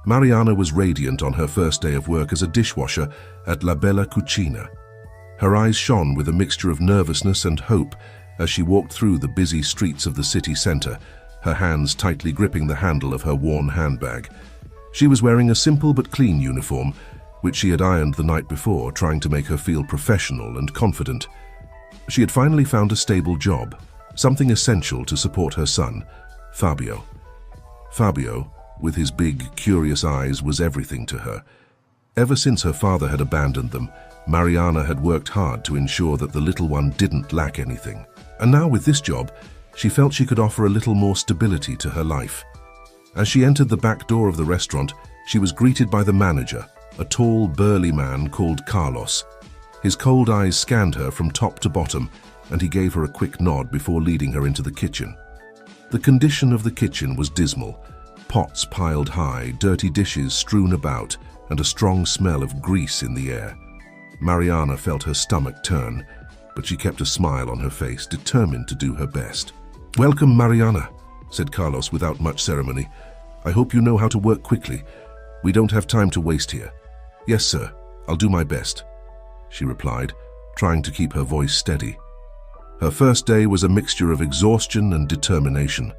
Mariana was radiant on her first day of work as a dishwasher at La Bella Cucina. Her eyes shone with a mixture of nervousness and hope as she walked through the busy streets of the city center, her hands tightly gripping the handle of her worn handbag. She was wearing a simple but clean uniform, which she had ironed the night before, trying to make her feel professional and confident. She had finally found a stable job, something essential to support her son, Fabio. Fabio, with his big, curious eyes, was everything to her. Ever since her father had abandoned them, Mariana had worked hard to ensure that the little one didn't lack anything. And now with this job, she felt she could offer a little more stability to her life. As she entered the back door of the restaurant, she was greeted by the manager, a tall, burly man called Carlos. His cold eyes scanned her from top to bottom, and he gave her a quick nod before leading her into the kitchen. The condition of the kitchen was dismal. Pots piled high, dirty dishes strewn about, and a strong smell of grease in the air. Mariana felt her stomach turn, but she kept a smile on her face, determined to do her best. "Welcome, Mariana," said Carlos without much ceremony. "I hope you know how to work quickly. We don't have time to waste here." "Yes, sir. I'll do my best," she replied, trying to keep her voice steady. Her first day was a mixture of exhaustion and determination.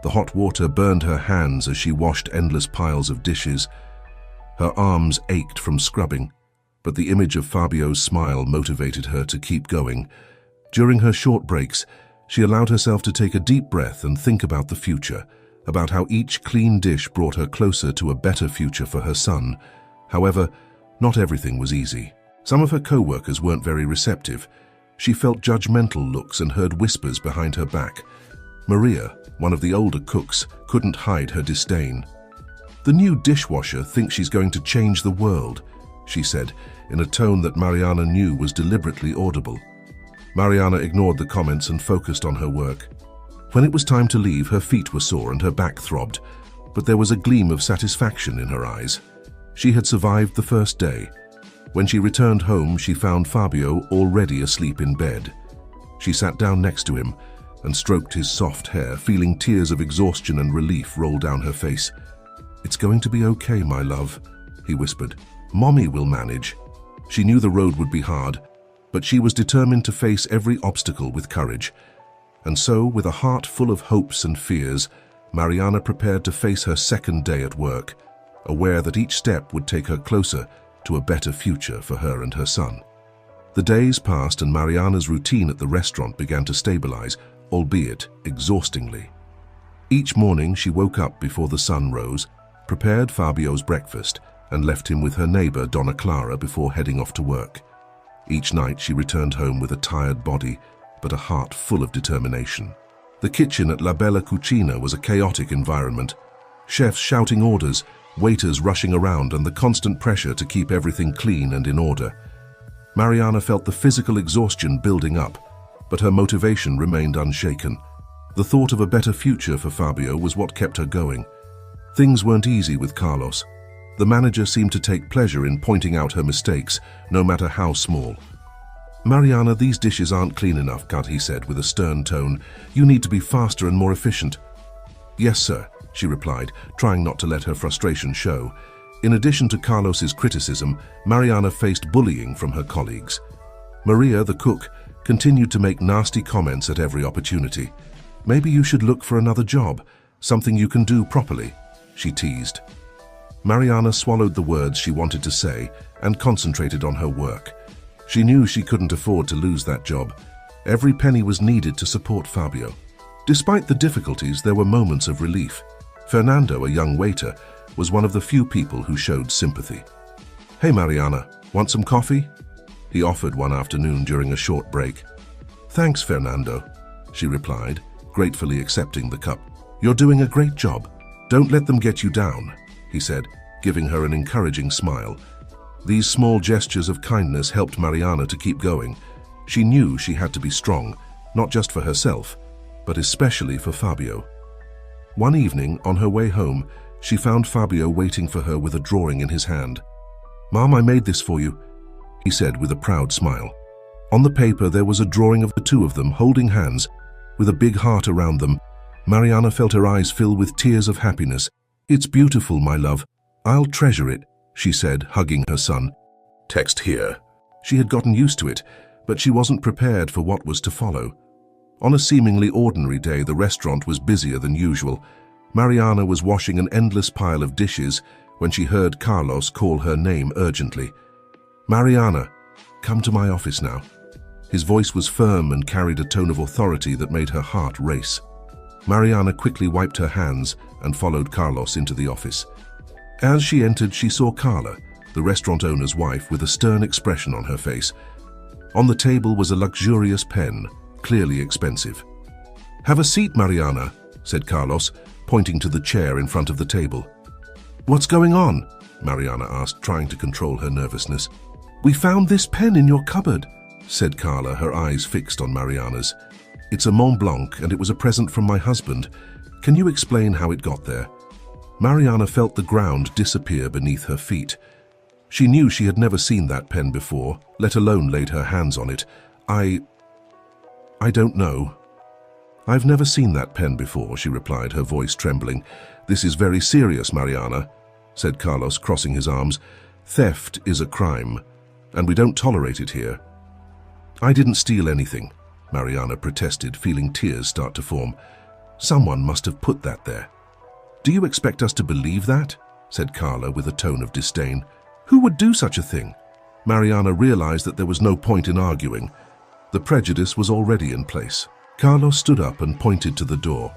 The hot water burned her hands as she washed endless piles of dishes. Her arms ached from scrubbing, but the image of Fabio's smile motivated her to keep going. During her short breaks, she allowed herself to take a deep breath and think about the future, about how each clean dish brought her closer to a better future for her son. However, not everything was easy. Some of her co-workers weren't very receptive. She felt judgmental looks and heard whispers behind her back. Maria, one of the older cooks, couldn't hide her disdain. "The new dishwasher thinks she's going to change the world," she said, in a tone that Mariana knew was deliberately audible. Mariana ignored the comments and focused on her work. When it was time to leave, her feet were sore and her back throbbed, but there was a gleam of satisfaction in her eyes. She had survived the first day. When she returned home, she found Fabio already asleep in bed. She sat down next to him and stroked his soft hair, feeling tears of exhaustion and relief roll down her face. "It's going to be okay, my love," he whispered. "Mommy will manage." She knew the road would be hard, but she was determined to face every obstacle with courage. And so, with a heart full of hopes and fears, Mariana prepared to face her second day at work, aware that each step would take her closer to a better future for her and her son. The days passed and Mariana's routine at the restaurant began to stabilize, albeit exhaustingly. Each morning she woke up before the sun rose, prepared Fabio's breakfast, and left him with her neighbor Donna Clara before heading off to work. Each night she returned home with a tired body, but a heart full of determination. The kitchen at La Bella Cucina was a chaotic environment. Chefs shouting orders, waiters rushing around, and the constant pressure to keep everything clean and in order. Mariana felt the physical exhaustion building up, but her motivation remained unshaken. The thought of a better future for Fabio was what kept her going. Things weren't easy with Carlos. The manager seemed to take pleasure in pointing out her mistakes, no matter how small. "Mariana, these dishes aren't clean enough," he said with a stern tone. "You need to be faster and more efficient." "Yes, sir," she replied, trying not to let her frustration show. In addition to Carlos's criticism, Mariana faced bullying from her colleagues. Maria, the cook, continued to make nasty comments at every opportunity. "Maybe you should look for another job, something you can do properly," she teased. Mariana swallowed the words she wanted to say and concentrated on her work. She knew she couldn't afford to lose that job. Every penny was needed to support Fabio. Despite the difficulties, there were moments of relief. Fernando, a young waiter, was one of the few people who showed sympathy. "Hey Mariana, want some coffee?" he offered one afternoon during a short break. "Thanks, Fernando," she replied, gratefully accepting the cup. "You're doing a great job. Don't let them get you down," he said, giving her an encouraging smile. These small gestures of kindness helped Mariana to keep going. She knew she had to be strong, not just for herself, but especially for Fabio. One evening, on her way home, she found Fabio waiting for her with a drawing in his hand. "Mom, I made this for you," he said with a proud smile. On the paper there was a drawing of the two of them holding hands, with a big heart around them. Mariana felt her eyes fill with tears of happiness. "It's beautiful, my love. "I'll treasure it," she said, hugging her son. "Text here." She had gotten used to it, but she wasn't prepared for what was to follow. On a seemingly ordinary day, the restaurant was busier than usual. Mariana was washing an endless pile of dishes when she heard Carlos call her name urgently. "Mariana, come to my office now." His voice was firm and carried a tone of authority that made her heart race. Mariana quickly wiped her hands and followed Carlos into the office. As she entered, she saw Carla, the restaurant owner's wife, with a stern expression on her face. On the table was a luxurious pen, clearly expensive. "Have a seat, Mariana," said Carlos, pointing to the chair in front of the table. "What's going on?" Mariana asked, trying to control her nervousness. "We found this pen in your cupboard," said Carla, her eyes fixed on Mariana's. "It's a Mont Blanc, and it was a present from my husband. Can you explain how it got there?" Mariana felt the ground disappear beneath her feet. She knew she had never seen that pen before, let alone laid her hands on it. I don't know." "I've never seen that pen before," she replied, her voice trembling. "This is very serious, Mariana," said Carlos, crossing his arms. "Theft is a crime, and we don't tolerate it here." "I didn't steal anything," Mariana protested, feeling tears start to form. "Someone must have put that there." "Do you expect us to believe that?" said Carla with a tone of disdain. "Who would do such a thing?" Mariana realized that there was no point in arguing. The prejudice was already in place. Carlos stood up and pointed to the door.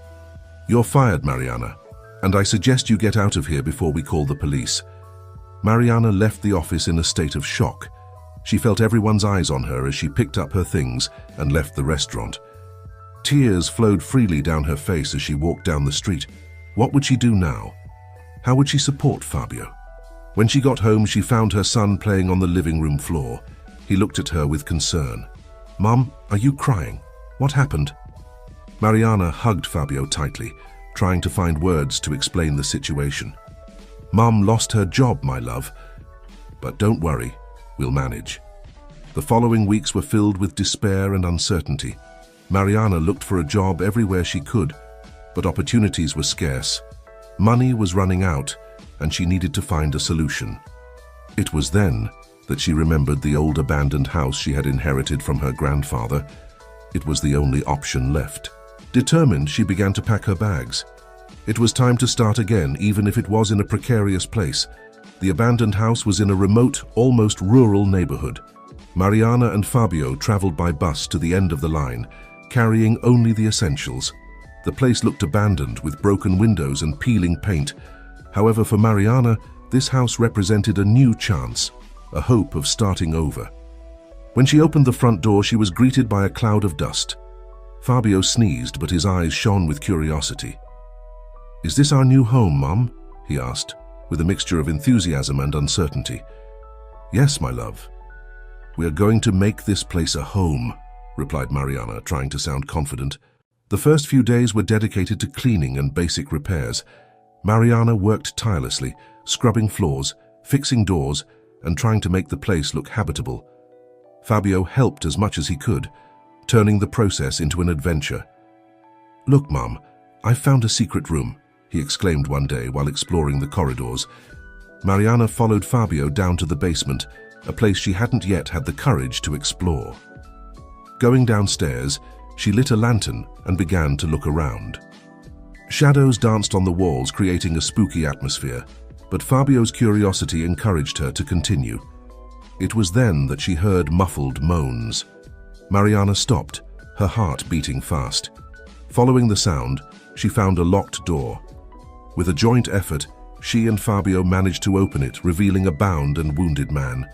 "You're fired, Mariana, and I suggest you get out of here before we call the police." Mariana left the office in a state of shock. She felt everyone's eyes on her as she picked up her things and left the restaurant. Tears flowed freely down her face as she walked down the street. What would she do now? How would she support Fabio? When she got home, she found her son playing on the living room floor. He looked at her with concern. "Mom, are you crying? What happened?" Mariana hugged Fabio tightly, trying to find words to explain the situation. "Mom lost her job, my love. But don't worry, we'll manage." The following weeks were filled with despair and uncertainty. Mariana looked for a job everywhere she could, but opportunities were scarce. Money was running out, and she needed to find a solution. It was then that she remembered the old abandoned house she had inherited from her grandfather. It was the only option left. Determined, she began to pack her bags. It was time to start again, even if it was in a precarious place. The abandoned house was in a remote, almost rural neighborhood. Mariana and Fabio traveled by bus to the end of the line, carrying only the essentials. The place looked abandoned, with broken windows and peeling paint. However, for Mariana, this house represented a new chance, a hope of starting over. When she opened the front door, she was greeted by a cloud of dust. Fabio sneezed, but his eyes shone with curiosity. "Is this our new home, Mom?" he asked, with a mixture of enthusiasm and uncertainty. "Yes, my love. We are going to make this place a home," replied Mariana, trying to sound confident. The first few days were dedicated to cleaning and basic repairs. Mariana worked tirelessly, scrubbing floors, fixing doors, and trying to make the place look habitable. Fabio helped as much as he could, turning the process into an adventure. "Look, Mom, I've found a secret room," he exclaimed one day while exploring the corridors. Mariana followed Fabio down to the basement, a place she hadn't yet had the courage to explore. Going downstairs, she lit a lantern and began to look around. Shadows danced on the walls, creating a spooky atmosphere, but Fabio's curiosity encouraged her to continue. It was then that she heard muffled moans. Mariana stopped, her heart beating fast. Following the sound, she found a locked door. With a joint effort, she and Fabio managed to open it, revealing a bound and wounded man.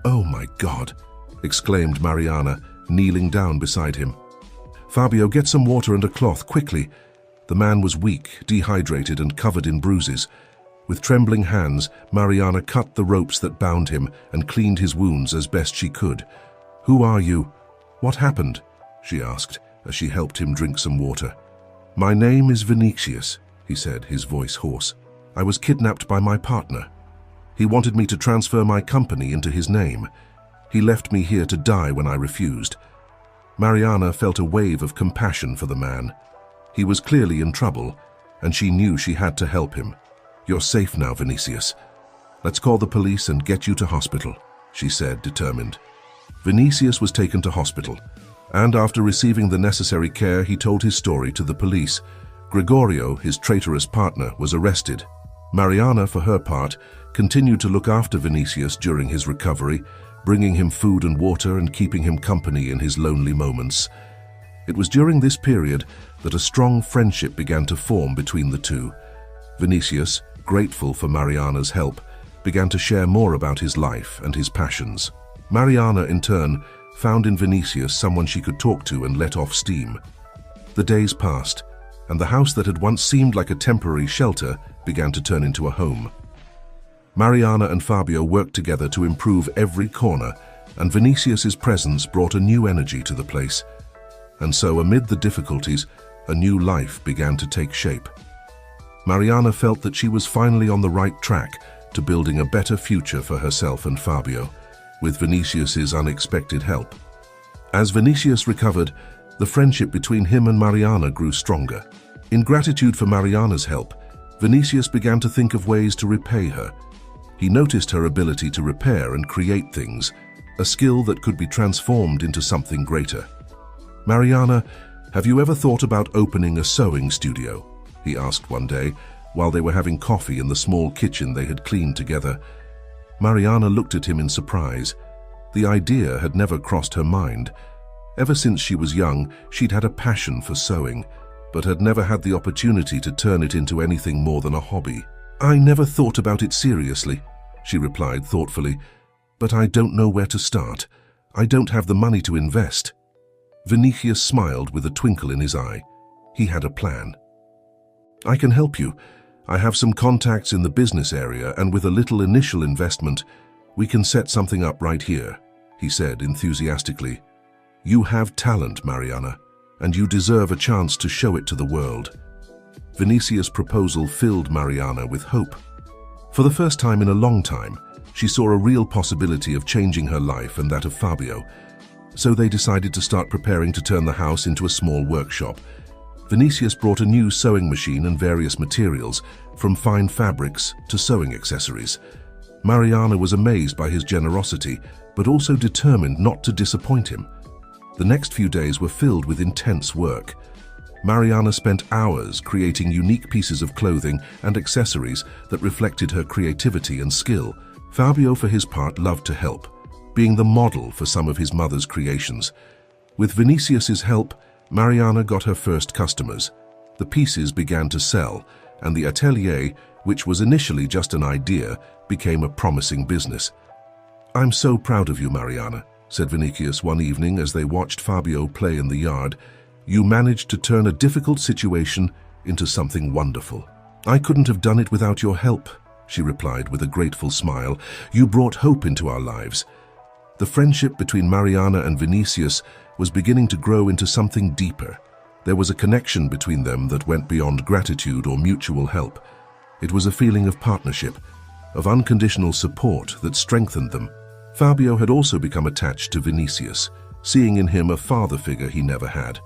"Oh my God!" exclaimed Mariana, kneeling down beside him. "Fabio, get some water and a cloth, quickly." The man was weak, dehydrated, and covered in bruises. With trembling hands, Mariana cut the ropes that bound him and cleaned his wounds as best she could. "Who are you? What happened?" she asked as she helped him drink some water. "My name is Vinicius," he said, his voice hoarse. "I was kidnapped by my partner. He wanted me to transfer my company into his name. He left me here to die when I refused." Mariana felt a wave of compassion for the man. He was clearly in trouble, and she knew she had to help him. "You're safe now, Vinicius. Let's call the police and get you to hospital," she said, determined. Vinicius was taken to hospital, and after receiving the necessary care, he told his story to the police. Gregorio, his traitorous partner, was arrested. Mariana, for her part, continued to look after Vinicius during his recovery, bringing him food and water and keeping him company in his lonely moments. It was during this period that a strong friendship began to form between the two. Vinicius, grateful for Mariana's help, began to share more about his life and his passions. Mariana, in turn, found in Vinicius someone she could talk to and let off steam. The days passed, and the house that had once seemed like a temporary shelter began to turn into a home. Mariana and Fabio worked together to improve every corner, and Vinicius's presence brought a new energy to the place. And so, amid the difficulties, a new life began to take shape. Mariana felt that she was finally on the right track to building a better future for herself and Fabio, with Vinicius's unexpected help. As Vinicius recovered, the friendship between him and Mariana grew stronger. In gratitude for Mariana's help, Vinicius began to think of ways to repay her. He noticed her ability to repair and create things, a skill that could be transformed into something greater. "Mariana, have you ever thought about opening a sewing studio?" he asked one day, while they were having coffee in the small kitchen they had cleaned together. Mariana looked at him in surprise. The idea had never crossed her mind. Ever since she was young, she'd had a passion for sewing, but had never had the opportunity to turn it into anything more than a hobby. "I never thought about it seriously," she replied thoughtfully, "but I don't know where to start. I don't have the money to invest." Vinicius smiled with a twinkle in his eye. He had a plan. "I can help you. I have some contacts in the business area, and with a little initial investment, we can set something up right here," he said enthusiastically. "You have talent, Mariana, and you deserve a chance to show it to the world." Vinicius' proposal filled Mariana with hope. For the first time in a long time, she saw a real possibility of changing her life and that of Fabio. So they decided to start preparing to turn the house into a small workshop. Vinicius brought a new sewing machine and various materials, from fine fabrics to sewing accessories. Mariana was amazed by his generosity, but also determined not to disappoint him. The next few days were filled with intense work. Mariana spent hours creating unique pieces of clothing and accessories that reflected her creativity and skill. Fabio, for his part, loved to help, being the model for some of his mother's creations. With Vinicius's help, Mariana got her first customers. The pieces began to sell, and the atelier, which was initially just an idea, became a promising business. "I'm so proud of you, Mariana," said Vinicius one evening as they watched Fabio play in the yard. "You managed to turn a difficult situation into something wonderful." "I couldn't have done it without your help," she replied with a grateful smile. "You brought hope into our lives." The friendship between Mariana and Vinicius was beginning to grow into something deeper. There was a connection between them that went beyond gratitude or mutual help. It was a feeling of partnership, of unconditional support that strengthened them. Fabio had also become attached to Vinicius, seeing in him a father figure he never had.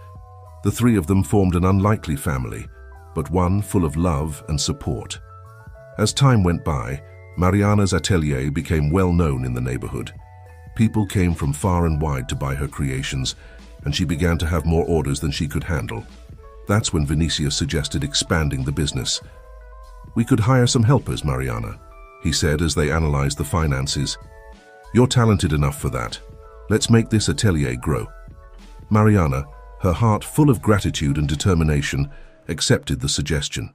The three of them formed an unlikely family, but one full of love and support. As time went by, Mariana's atelier became well known in the neighborhood. People came from far and wide to buy her creations, and she began to have more orders than she could handle. That's when Vinicius suggested expanding the business. "We could hire some helpers, Mariana," he said as they analyzed the finances. "You're talented enough for that. Let's make this atelier grow." Mariana, her heart full of gratitude and determination, accepted the suggestion.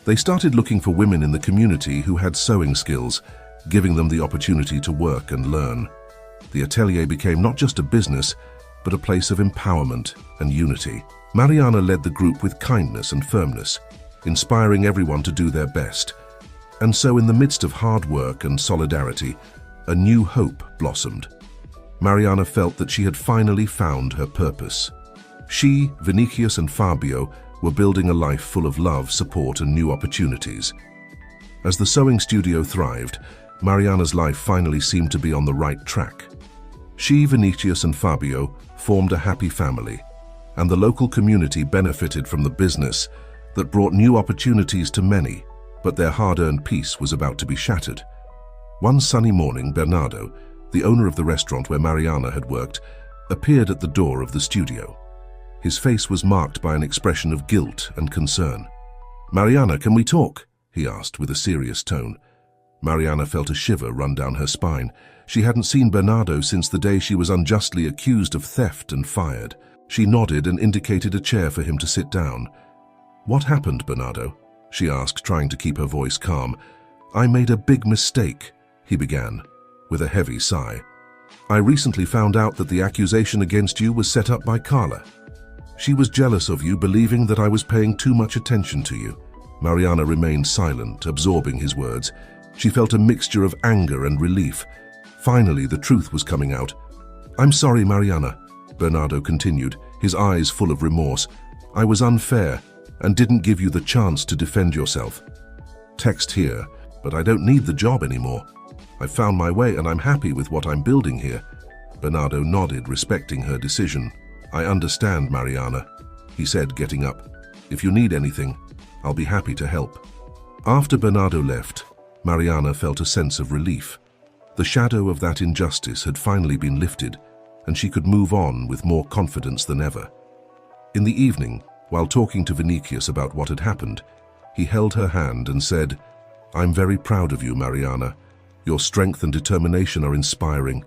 They started looking for women in the community who had sewing skills, giving them the opportunity to work and learn. The atelier became not just a business, but a place of empowerment and unity. Mariana led the group with kindness and firmness, inspiring everyone to do their best. And so, in the midst of hard work and solidarity, a new hope blossomed. Mariana felt that she had finally found her purpose. She, Vinicius, and Fabio were building a life full of love, support, and new opportunities. As the sewing studio thrived, Mariana's life finally seemed to be on the right track. She, Vinicius, and Fabio formed a happy family, and the local community benefited from the business that brought new opportunities to many. but their hard-earned peace was about to be shattered. One sunny morning, Bernardo, the owner of the restaurant where Mariana had worked, appeared at the door of the studio. His face was marked by an expression of guilt and concern. "Mariana, can we talk?" he asked with a serious tone. Mariana felt a shiver run down her spine. She hadn't seen Bernardo since the day she was unjustly accused of theft and fired. She nodded and indicated a chair for him to sit down. "What happened, Bernardo?" she asked, trying to keep her voice calm. "I made a big mistake," he began, with a heavy sigh. "I recently found out that the accusation against you was set up by Carla. She was jealous of you, believing that I was paying too much attention to you." Mariana remained silent, absorbing his words. She felt a mixture of anger and relief. Finally, the truth was coming out. "I'm sorry, Mariana," Bernardo continued, his eyes full of remorse. "I was unfair and didn't give you the chance to defend yourself. Text here, but I don't need the job anymore. I've found my way and I'm happy with what I'm building here." Bernardo nodded, respecting her decision. "I understand, Mariana," he said, getting up. "If you need anything, I'll be happy to help." After Bernardo left, Mariana felt a sense of relief. The shadow of that injustice had finally been lifted, and she could move on with more confidence than ever. In the evening, while talking to Vinicius about what had happened, he held her hand and said, "I'm very proud of you, Mariana. Your strength and determination are inspiring."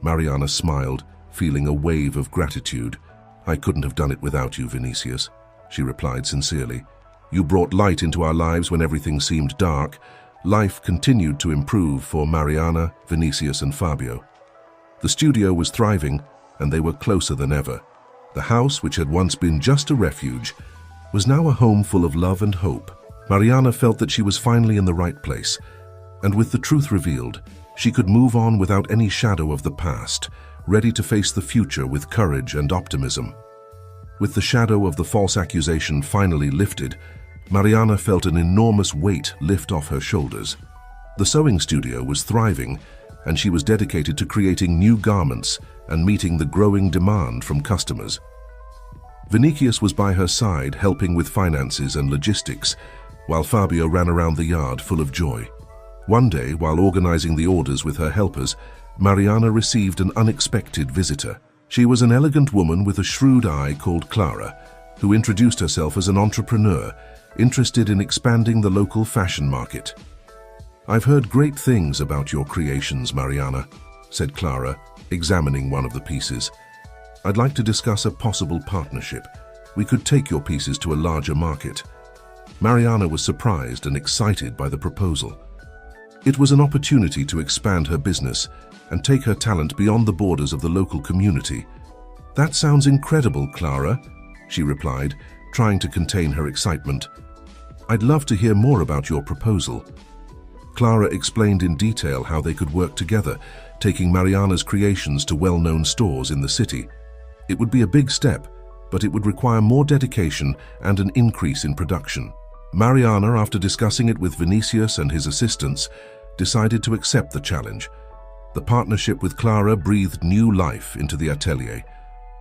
Mariana smiled, feeling a wave of gratitude. "I couldn't have done it without you, Vinicius," she replied sincerely. "You brought light into our lives when everything seemed dark." Life continued to improve for Mariana, Vinicius, and Fabio. The studio was thriving, and they were closer than ever. The house, which had once been just a refuge, was now a home full of love and hope. Mariana felt that she was finally in the right place, and with the truth revealed, she could move on without any shadow of the past, ready to face the future with courage and optimism. With the shadow of the false accusation finally lifted, Mariana felt an enormous weight lift off her shoulders. The sewing studio was thriving, and she was dedicated to creating new garments and meeting the growing demand from customers. Vinicius was by her side, helping with finances and logistics, while Fabio ran around the yard full of joy. One day, while organizing the orders with her helpers, Mariana received an unexpected visitor. She was an elegant woman with a shrewd eye called Clara, who introduced herself as an entrepreneur, interested in expanding the local fashion market. "I've heard great things about your creations, Mariana," said Clara, examining one of the pieces. "I'd like to discuss a possible partnership. We could take your pieces to a larger market." Mariana was surprised and excited by the proposal. It was an opportunity to expand her business and take her talent beyond the borders of the local community. "That sounds incredible, Clara," she replied, trying to contain her excitement. "I'd love to hear more about your proposal." Clara explained in detail how they could work together, taking Mariana's creations to well-known stores in the city. It would be a big step, but it would require more dedication and an increase in production. Mariana, after discussing it with Vinicius and his assistants, decided to accept the challenge. The partnership with Clara breathed new life into the atelier.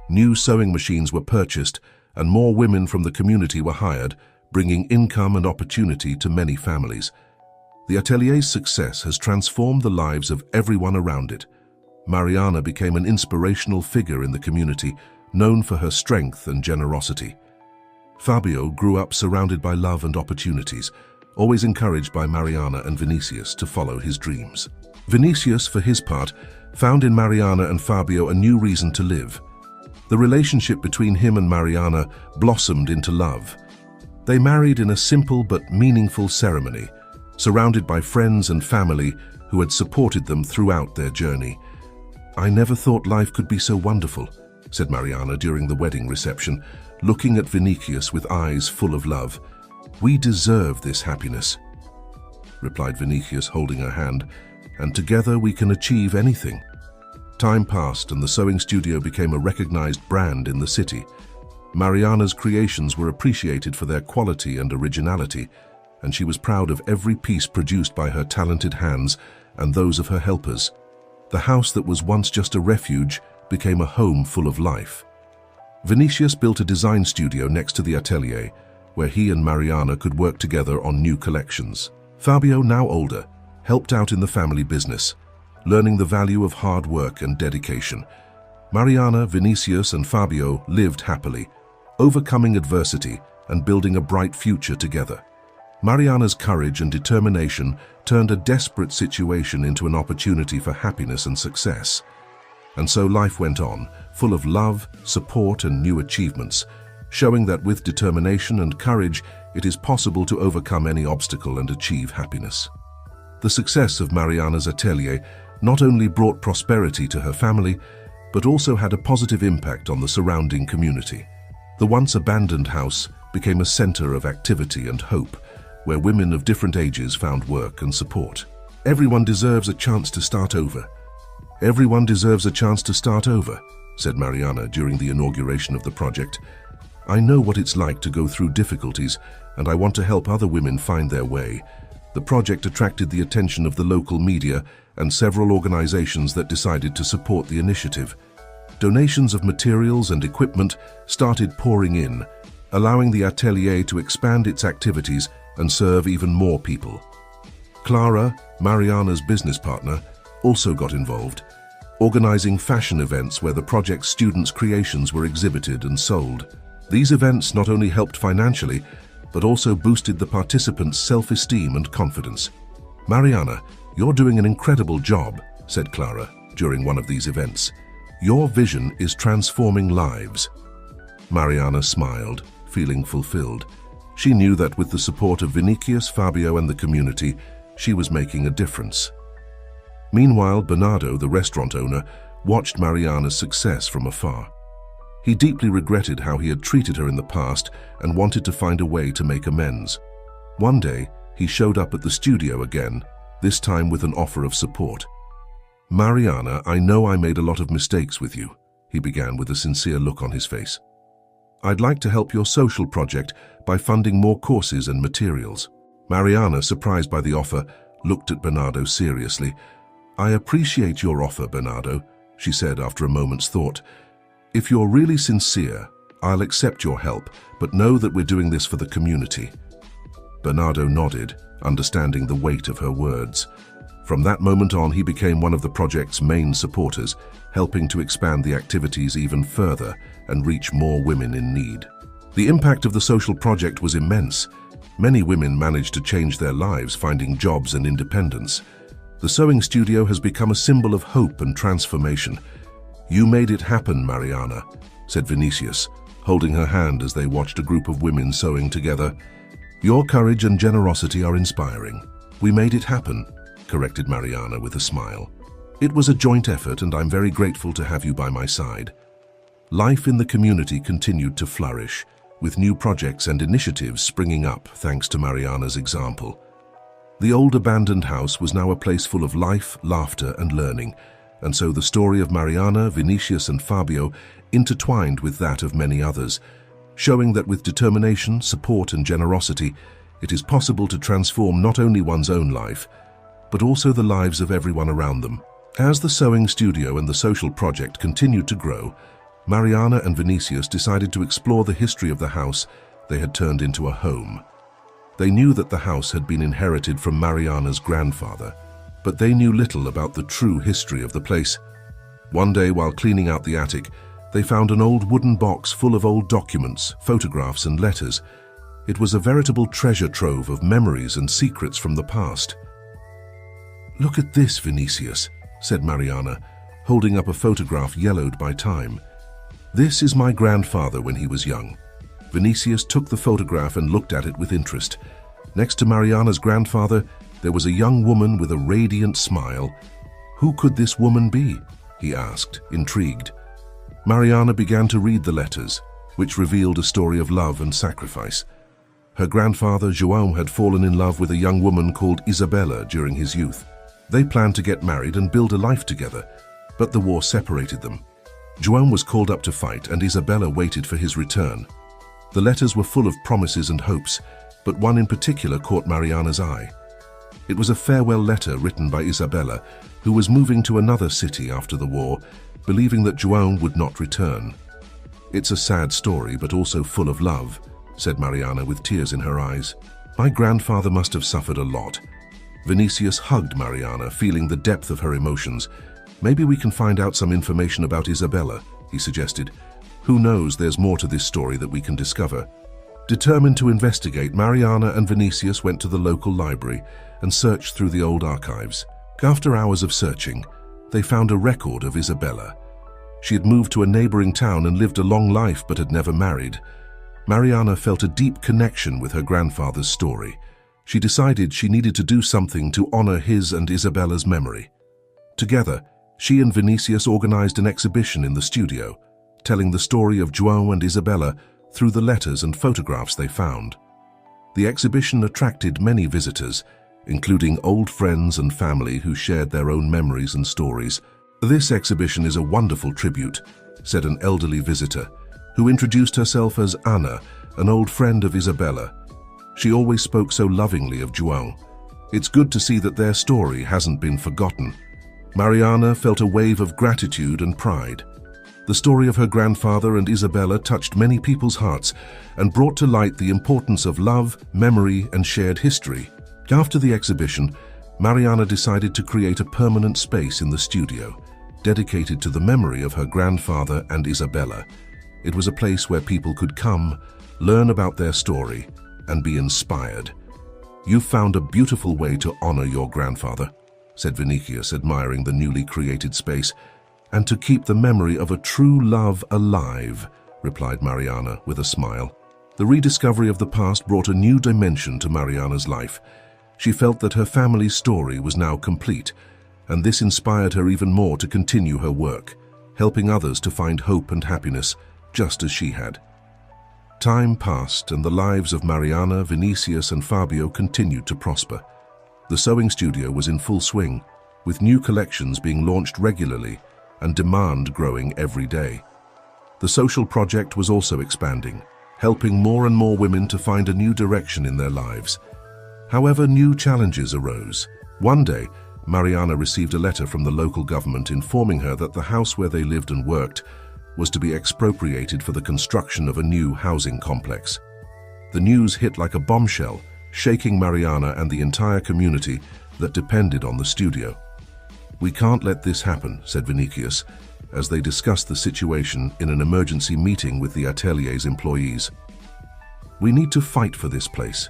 New sewing machines were purchased, and more women from the community were hired, bringing income and opportunity to many families. The atelier's success has transformed the lives of everyone around it. Mariana became an inspirational figure in the community, known for her strength and generosity. Fabio grew up surrounded by love and opportunities, always encouraged by Mariana and Vinicius to follow his dreams. Vinicius, for his part, found in Mariana and Fabio a new reason to live. The relationship between him and Mariana blossomed into love. They married in a simple but meaningful ceremony, surrounded by friends and family who had supported them throughout their journey. "I never thought life could be so wonderful," said Mariana during the wedding reception, looking at Vinicius with eyes full of love. "We deserve this happiness," replied Vinicius, holding her hand, "and together we can achieve anything." Time passed and the sewing studio became a recognized brand in the city. Mariana's creations were appreciated for their quality and originality, and she was proud of every piece produced by her talented hands and those of her helpers. The house that was once just a refuge became a home full of life. Vinicius built a design studio next to the atelier, where he and Mariana could work together on new collections. Fabio, now older, helped out in the family business, learning the value of hard work and dedication. Mariana, Vinicius, and Fabio lived happily, overcoming adversity and building a bright future together. Mariana's courage and determination turned a desperate situation into an opportunity for happiness and success. And so life went on, full of love, support, and new achievements, showing that with determination and courage, it is possible to overcome any obstacle and achieve happiness. The success of Mariana's atelier not only brought prosperity to her family, but also had a positive impact on the surrounding community. The once abandoned house became a center of activity and hope, where women of different ages found work and support. Everyone deserves a chance to start over. Everyone deserves a chance to start over, said Mariana during the inauguration of the project. I know what it's like to go through difficulties, and I want to help other women find their way. The project attracted the attention of the local media and several organizations that decided to support the initiative. Donations of materials and equipment started pouring in, allowing the atelier to expand its activities and serve even more people. Clara, Mariana's business partner, also got involved, organizing fashion events where the project's students' creations were exhibited and sold. These events not only helped financially, but also boosted the participants' self-esteem and confidence. Mariana, you're doing an incredible job, said Clara during one of these events. Your vision is transforming lives. Mariana smiled, feeling fulfilled. She knew that with the support of Vinicius, Fabio, and the community, she was making a difference. Meanwhile, Bernardo, the restaurant owner, watched Mariana's success from afar. He deeply regretted how he had treated her in the past and wanted to find a way to make amends. One day, he showed up at the studio again, this time with an offer of support. Mariana, I know I made a lot of mistakes with you, he began with a sincere look on his face. I'd like to help your social project by funding more courses and materials. Mariana, surprised by the offer, looked at Bernardo seriously. I appreciate your offer, Bernardo, she said after a moment's thought. If you're really sincere, I'll accept your help, but know that we're doing this for the community. Bernardo nodded, understanding the weight of her words. From that moment on, he became one of the project's main supporters, helping to expand the activities even further and reach more women in need. The impact of the social project was immense. Many women managed to change their lives, finding jobs and independence. The sewing studio has become a symbol of hope and transformation. You made it happen, Mariana, said Vinicius, holding her hand as they watched a group of women sewing together. Your courage and generosity are inspiring. We made it happen, corrected Mariana with a smile. It was a joint effort, and I'm very grateful to have you by my side. Life in the community continued to flourish, with new projects and initiatives springing up thanks to Mariana's example. The old abandoned house was now a place full of life, laughter, and learning, and so the story of Mariana, Vinicius, and Fabio intertwined with that of many others, showing that with determination, support, and generosity, it is possible to transform not only one's own life, but also the lives of everyone around them. As the sewing studio and the social project continued to grow, Mariana and Vinicius decided to explore the history of the house they had turned into a home. They knew that the house had been inherited from Mariana's grandfather, but they knew little about the true history of the place. One day, while cleaning out the attic, they found an old wooden box full of old documents, photographs, and letters. It was a veritable treasure trove of memories and secrets from the past. Look at this, Vinicius, said Mariana, holding up a photograph yellowed by time. This is my grandfather when he was young. Vinicius took the photograph and looked at it with interest. Next to Mariana's grandfather, there was a young woman with a radiant smile. Who could this woman be? He asked, intrigued. Mariana began to read the letters, which revealed a story of love and sacrifice. Her grandfather, João, had fallen in love with a young woman called Isabella during his youth. They planned to get married and build a life together, but the war separated them. João was called up to fight, and Isabella waited for his return. The letters were full of promises and hopes, but one in particular caught Mariana's eye. It was a farewell letter written by Isabella, who was moving to another city after the war, believing that João would not return. It's a sad story, but also full of love, said Mariana with tears in her eyes. My grandfather must have suffered a lot. Vinicius hugged Mariana, feeling the depth of her emotions. Maybe we can find out some information about Isabella, he suggested. Who knows, there's more to this story that we can discover. Determined to investigate, Mariana and Vinicius went to the local library and searched through the old archives. After hours of searching, they found a record of Isabella. She had moved to a neighboring town and lived a long life but had never married. Mariana felt a deep connection with her grandfather's story. She decided she needed to do something to honor his and Isabella's memory. Together, she and Vinicius organized an exhibition in the studio, telling the story of João and Isabella through the letters and photographs they found. The exhibition attracted many visitors, including old friends and family who shared their own memories and stories. "This exhibition is a wonderful tribute," said an elderly visitor, who introduced herself as Ana, an old friend of Isabella. She always spoke so lovingly of João. It's good to see that their story hasn't been forgotten. Mariana felt a wave of gratitude and pride. The story of her grandfather and Isabella touched many people's hearts and brought to light the importance of love, memory, and shared history. After the exhibition, Mariana decided to create a permanent space in the studio, dedicated to the memory of her grandfather and Isabella. It was a place where people could come, learn about their story, and be inspired. "You've found a beautiful way to honor your grandfather," said Vinicius, admiring the newly created space. "And to keep the memory of a true love alive," replied Mariana with a smile. The rediscovery of the past brought a new dimension to Mariana's life. She felt that her family's story was now complete, and this inspired her even more to continue her work, helping others to find hope and happiness, just as she had. Time passed, and the lives of Mariana, Vinicius, and Fabio continued to prosper. The sewing studio was in full swing, with new collections being launched regularly and demand growing every day. The social project was also expanding, helping more and more women to find a new direction in their lives. However, new challenges arose. One day, Mariana received a letter from the local government informing her that the house where they lived and worked was to be expropriated for the construction of a new housing complex. The news hit like a bombshell, shaking Mariana and the entire community that depended on the studio. "We can't let this happen," said Vinicius, as they discussed the situation in an emergency meeting with the atelier's employees. "We need to fight for this place."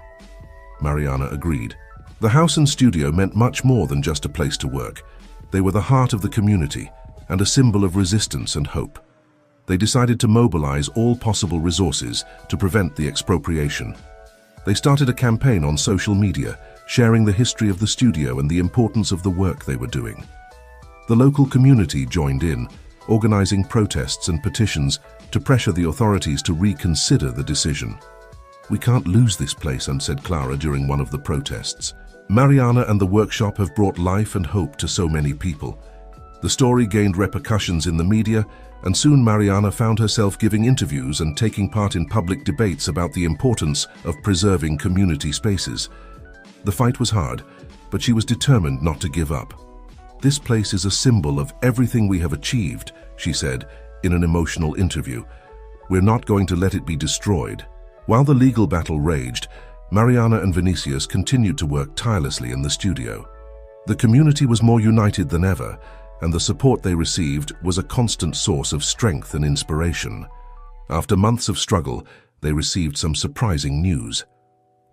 Mariana agreed. The house and studio meant much more than just a place to work. They were the heart of the community and a symbol of resistance and hope. They decided to mobilize all possible resources to prevent the expropriation. They started a campaign on social media, sharing the history of the studio and the importance of the work they were doing. The local community joined in, organizing protests and petitions to pressure the authorities to reconsider the decision. "We can't lose this place," said Clara during one of the protests. Mariana and the workshop have brought life and hope to so many people. The story gained repercussions in the media, and soon Mariana found herself giving interviews and taking part in public debates about the importance of preserving community spaces. The fight was hard, but she was determined not to give up. "This place is a symbol of everything we have achieved," she said in an emotional interview. "We're not going to let it be destroyed." While the legal battle raged, Mariana and Vinicius continued to work tirelessly in the studio. The community was more united than ever, and the support they received was a constant source of strength and inspiration. After months of struggle, they received some surprising news.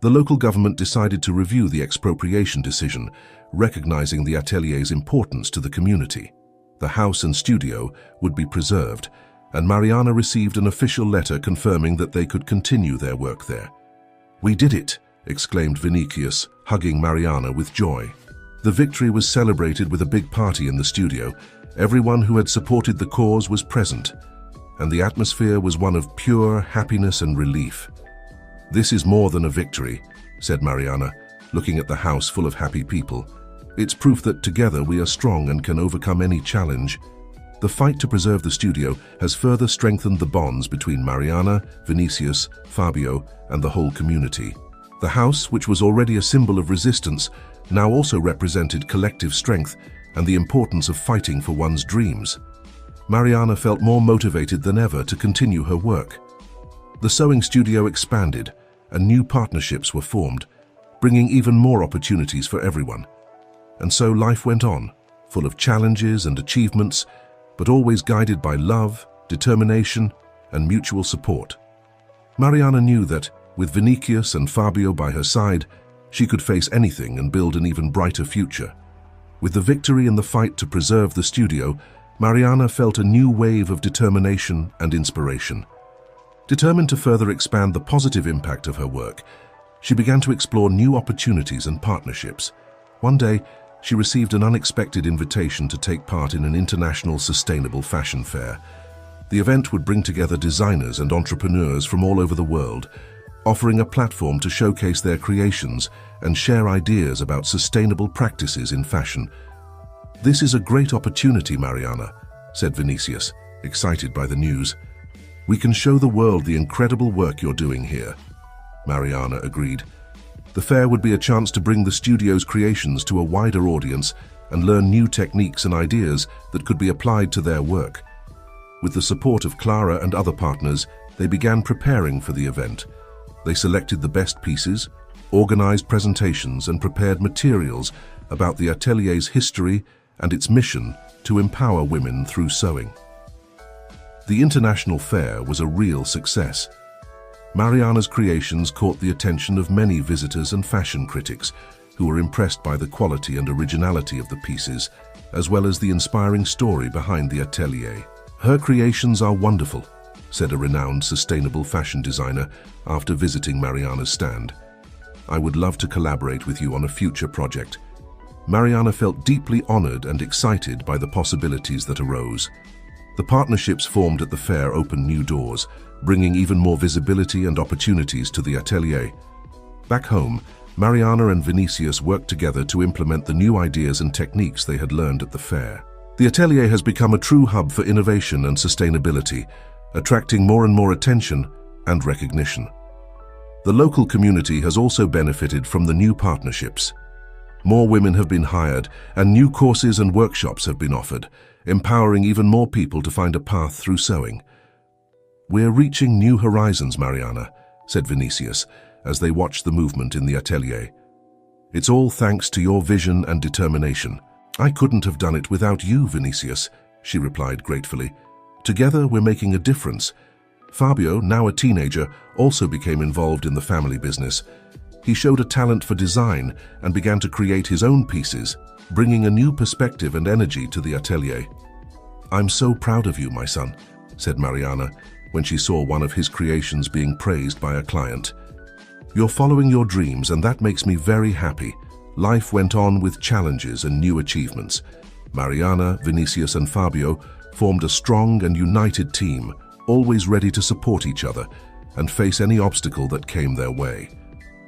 The local government decided to review the expropriation decision, recognizing the atelier's importance to the community. The house and studio would be preserved, and Mariana received an official letter confirming that they could continue their work there. "We did it!" exclaimed Vinicius, hugging Mariana with joy. The victory was celebrated with a big party in the studio. Everyone who had supported the cause was present, and the atmosphere was one of pure happiness and relief. "This is more than a victory," said Mariana, looking at the house full of happy people. "It's proof that together we are strong and can overcome any challenge." The fight to preserve the studio has further strengthened the bonds between Mariana, Vinicius, Fabio, and the whole community. The house, which was already a symbol of resistance, now also represented collective strength and the importance of fighting for one's dreams. Mariana felt more motivated than ever to continue her work. The sewing studio expanded, and new partnerships were formed, bringing even more opportunities for everyone. And so life went on, full of challenges and achievements, but always guided by love, determination, and mutual support. Mariana knew that, with Vinicius and Fabio by her side, she could face anything and build an even brighter future. With the victory in the fight to preserve the studio, Mariana felt a new wave of determination and inspiration. Determined to further expand the positive impact of her work, she began to explore new opportunities and partnerships. One day, she received an unexpected invitation to take part in an international sustainable fashion fair. The event would bring together designers and entrepreneurs from all over the world, offering a platform to showcase their creations and share ideas about sustainable practices in fashion. "This is a great opportunity, Mariana," said Vinicius, excited by the news. "We can show the world the incredible work you're doing here." Mariana agreed. The fair would be a chance to bring the studio's creations to a wider audience and learn new techniques and ideas that could be applied to their work. With the support of Clara and other partners, they began preparing for the event. They selected the best pieces, organized presentations, and prepared materials about the atelier's history and its mission to empower women through sewing. The international fair was a real success. Mariana's creations caught the attention of many visitors and fashion critics who were impressed by the quality and originality of the pieces, as well as the inspiring story behind the atelier. "Her creations are wonderful," said a renowned sustainable fashion designer after visiting Mariana's stand. "I would love to collaborate with you on a future project." Mariana felt deeply honored and excited by the possibilities that arose. The partnerships formed at the fair opened new doors, bringing even more visibility and opportunities to the atelier. Back home, Mariana and Vinicius worked together to implement the new ideas and techniques they had learned at the fair. The atelier has become a true hub for innovation and sustainability, attracting more and more attention and recognition. The local community has also benefited from the new partnerships. More women have been hired, and new courses and workshops have been offered, empowering even more people to find a path through sewing. "We're reaching new horizons, Mariana," said Vinicius, as they watched the movement in the atelier. "It's all thanks to your vision and determination." "I couldn't have done it without you, Vinicius," she replied gratefully. "Together, we're making a difference." Fabio, now a teenager, also became involved in the family business. He showed a talent for design and began to create his own pieces, bringing a new perspective and energy to the atelier. "I'm so proud of you, my son," said Mariana, when she saw one of his creations being praised by a client. "You're following your dreams, and that makes me very happy." Life went on with challenges and new achievements. Mariana, Vinicius, and Fabio formed a strong and united team, always ready to support each other and face any obstacle that came their way.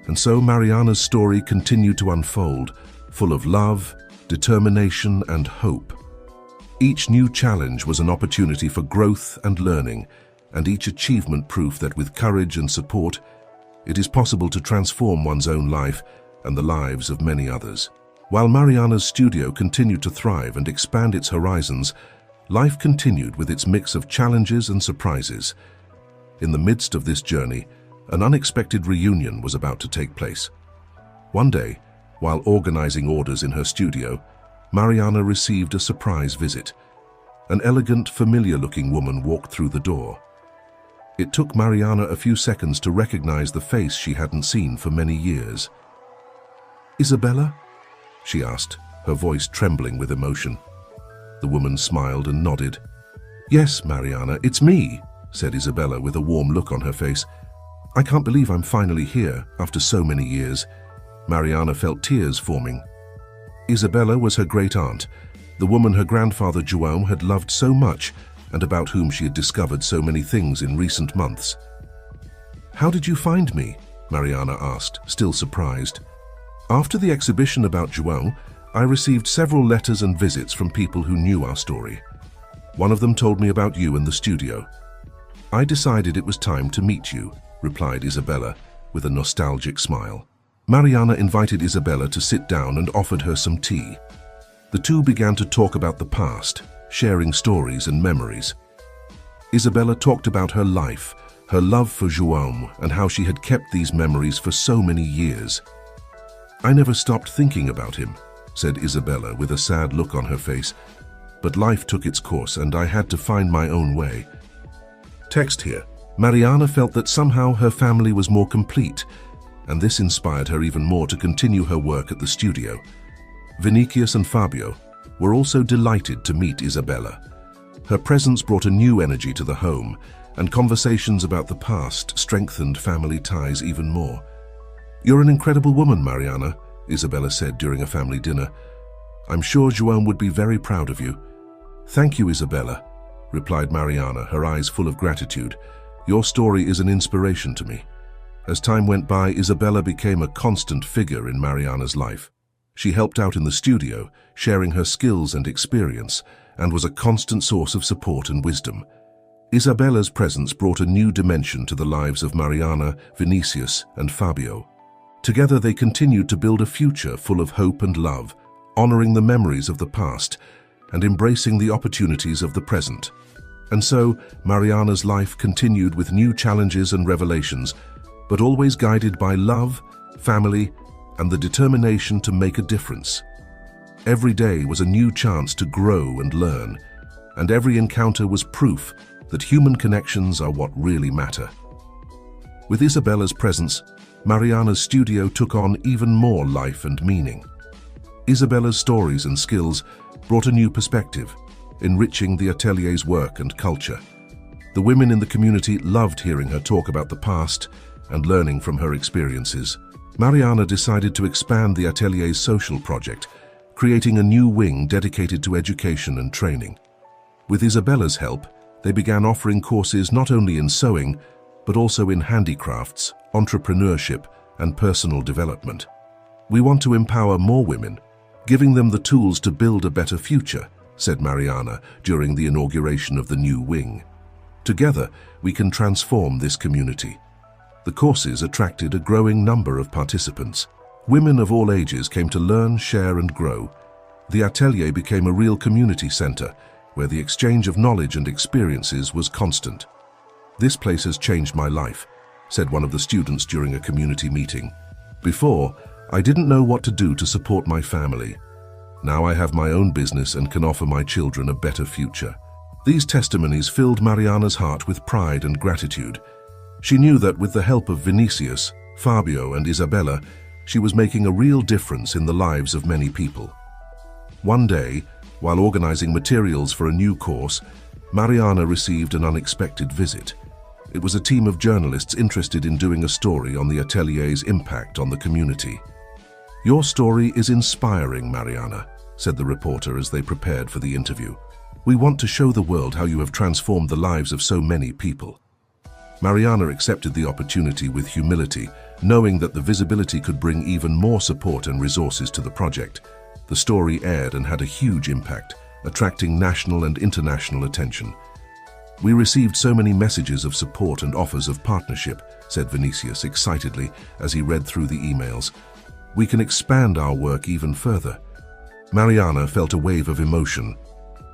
And so Mariana's story continued to unfold, full of love, determination, and hope. Each new challenge was an opportunity for growth and learning, and each achievement proof that with courage and support, it is possible to transform one's own life and the lives of many others. While Mariana's studio continued to thrive and expand its horizons, life continued with its mix of challenges and surprises. In the midst of this journey, an unexpected reunion was about to take place. One day, while organizing orders in her studio, Mariana received a surprise visit. An elegant, familiar-looking woman walked through the door. It took Mariana a few seconds to recognize the face she hadn't seen for many years. "Isabella?" she asked, her voice trembling with emotion. The woman smiled and nodded. "Yes, Mariana, it's me," said Isabella with a warm look on her face. "I can't believe I'm finally here after so many years." Mariana felt tears forming. Isabella was her great-aunt, the woman her grandfather João had loved so much and about whom she had discovered so many things in recent months. "How did you find me?" Mariana asked, still surprised. "After the exhibition about João, I received several letters and visits from people who knew our story. One of them told me about you in the studio. I decided it was time to meet you," replied Isabella with a nostalgic smile. Mariana invited Isabella to sit down and offered her some tea. The two began to talk about the past, sharing stories and memories. Isabella talked about her life, her love for João, and how she had kept these memories for so many years. "I never stopped thinking about him," said Isabella with a sad look on her face. "But life took its course and I had to find my own way." Text here. Mariana felt that somehow her family was more complete, and this inspired her even more to continue her work at the studio. Vinicius and Fabio were also delighted to meet Isabella. Her presence brought a new energy to the home, and conversations about the past strengthened family ties even more. "You're an incredible woman, Mariana," Isabella said during a family dinner. "I'm sure Joan would be very proud of you." "Thank you, Isabella," replied Mariana, her eyes full of gratitude. "Your story is an inspiration to me." As time went by, Isabella became a constant figure in Mariana's life. She helped out in the studio, sharing her skills and experience, and was a constant source of support and wisdom. Isabella's presence brought a new dimension to the lives of Mariana, Vinicius, and Fabio. Together they continued to build a future full of hope and love, honoring the memories of the past and embracing the opportunities of the present. And so, Mariana's life continued with new challenges and revelations, but always guided by love, family, and the determination to make a difference. Every day was a new chance to grow and learn, and every encounter was proof that human connections are what really matter. With Isabella's presence, Mariana's studio took on even more life and meaning. Isabella's stories and skills brought a new perspective, enriching the atelier's work and culture. The women in the community loved hearing her talk about the past and learning from her experiences. Mariana decided to expand the atelier's social project, creating a new wing dedicated to education and training. With Isabella's help, they began offering courses not only in sewing, but also in handicrafts, entrepreneurship, and personal development. "We want to empower more women, giving them the tools to build a better future," said Mariana during the inauguration of the new wing. "Together, we can transform this community." The courses attracted a growing number of participants. Women of all ages came to learn, share, and grow. The atelier became a real community center, where the exchange of knowledge and experiences was constant. "This place has changed my life," said one of the students during a community meeting. "Before, I didn't know what to do to support my family. Now I have my own business and can offer my children a better future." These testimonies filled Mariana's heart with pride and gratitude. She knew that with the help of Vinicius, Fabio, and Isabella, she was making a real difference in the lives of many people. One day, while organizing materials for a new course, Mariana received an unexpected visit. It was a team of journalists interested in doing a story on the atelier's impact on the community. "Your story is inspiring, Mariana," said the reporter as they prepared for the interview. "We want to show the world how you have transformed the lives of so many people." Mariana accepted the opportunity with humility, knowing that the visibility could bring even more support and resources to the project. The story aired and had a huge impact, attracting national and international attention. "We received so many messages of support and offers of partnership," said Vinicius excitedly as he read through the emails. "We can expand our work even further." Mariana felt a wave of emotion.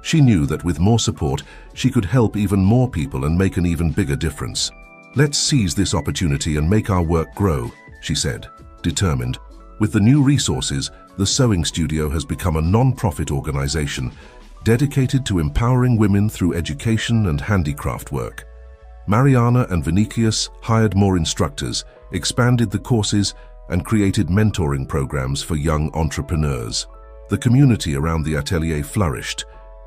She knew that with more support, she could help even more people and make an even bigger difference. "Let's seize this opportunity and make our work grow," she said, determined. With the new resources, the Sewing Studio has become a non-profit organization dedicated to empowering women through education and handicraft work. Mariana and Vinicius hired more instructors, expanded the courses, and created mentoring programs for young entrepreneurs. The community around the atelier flourished.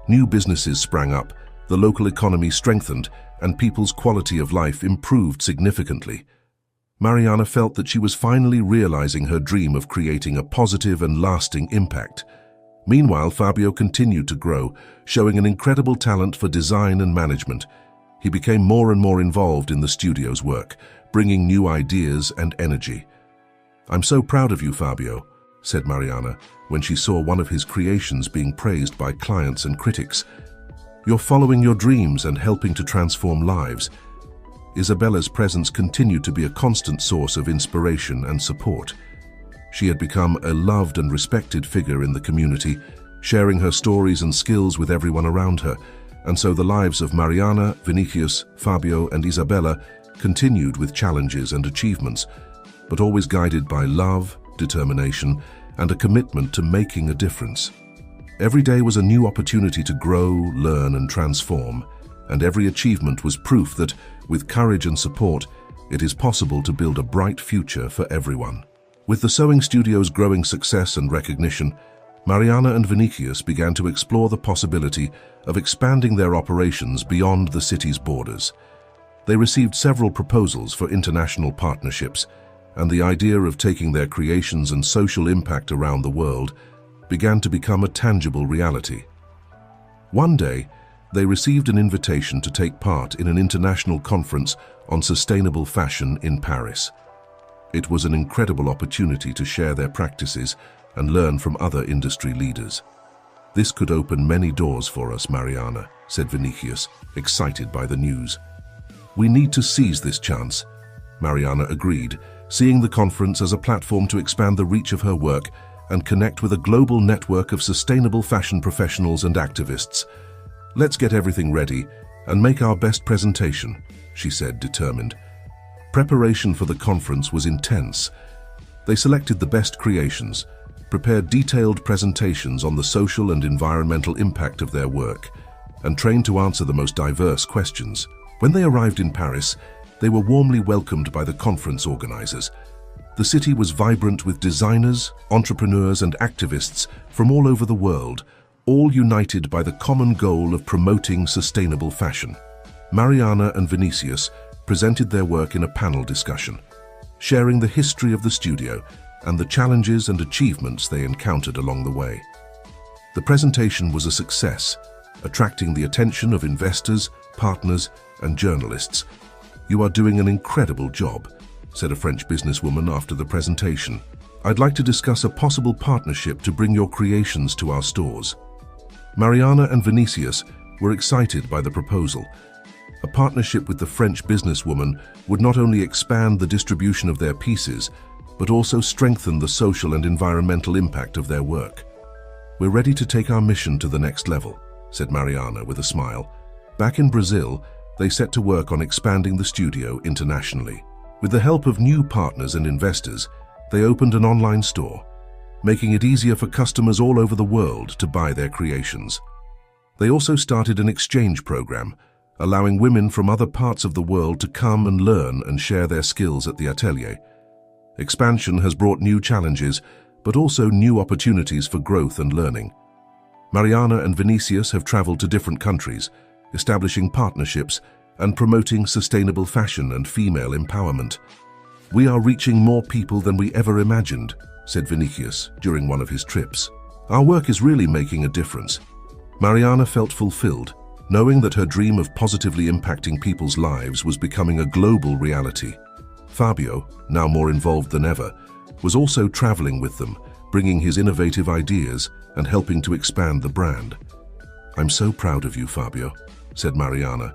New businesses sprang up, the local economy strengthened, and people's quality of life improved significantly. Mariana felt that she was finally realizing her dream of creating a positive and lasting impact. Meanwhile, Fabio continued to grow, showing an incredible talent for design and management. He became more and more involved in the studio's work, bringing new ideas and energy. "I'm so proud of you, Fabio," said Mariana when she saw one of his creations being praised by clients and critics. "You're following your dreams and helping to transform lives." Isabella's presence continued to be a constant source of inspiration and support. She had become a loved and respected figure in the community, sharing her stories and skills with everyone around her, and so the lives of Mariana, Vinicius, Fabio, and Isabella continued with challenges and achievements, but always guided by love, determination, and a commitment to making a difference. Every day was a new opportunity to grow, learn, and transform, and every achievement was proof that, with courage and support, it is possible to build a bright future for everyone. With the sewing studio's growing success and recognition, Mariana and Vinicius began to explore the possibility of expanding their operations beyond the city's borders. They received several proposals for international partnerships, and the idea of taking their creations and social impact around the world began to become a tangible reality. One day, they received an invitation to take part in an international conference on sustainable fashion in Paris. It was an incredible opportunity to share their practices and learn from other industry leaders. "This could open many doors for us, Mariana," said Vinicius, excited by the news. "We need to seize this chance," Mariana agreed, seeing the conference as a platform to expand the reach of her work and connect with a global network of sustainable fashion professionals and activists. "Let's get everything ready and make our best presentation," she said, determined. Preparation for the conference was intense. They selected the best creations, prepared detailed presentations on the social and environmental impact of their work, and trained to answer the most diverse questions. When they arrived in Paris, they were warmly welcomed by the conference organizers. The city was vibrant with designers, entrepreneurs, and activists from all over the world, all united by the common goal of promoting sustainable fashion. Mariana and Vinicius presented their work in a panel discussion, sharing the history of the studio and the challenges and achievements they encountered along the way. The presentation was a success, attracting the attention of investors, partners, and journalists. "You are doing an incredible job," said a French businesswoman after the presentation. "I'd like to discuss a possible partnership to bring your creations to our stores." Mariana and Vinicius were excited by the proposal. A partnership with the French businesswoman would not only expand the distribution of their pieces, but also strengthen the social and environmental impact of their work. "We're ready to take our mission to the next level," said Mariana with a smile. Back in Brazil, they set to work on expanding the studio internationally. With the help of new partners and investors, they opened an online store, making it easier for customers all over the world to buy their creations. They also started an exchange program, allowing women from other parts of the world to come and learn and share their skills at the atelier. Expansion has brought new challenges, but also new opportunities for growth and learning. Mariana and Vinicius have traveled to different countries, establishing partnerships and promoting sustainable fashion and female empowerment. "We are reaching more people than we ever imagined," said Vinicius during one of his trips. "Our work is really making a difference." Mariana felt fulfilled, knowing that her dream of positively impacting people's lives was becoming a global reality. Fabio, now more involved than ever, was also traveling with them, bringing his innovative ideas and helping to expand the brand. "I'm so proud of you, Fabio," said Mariana,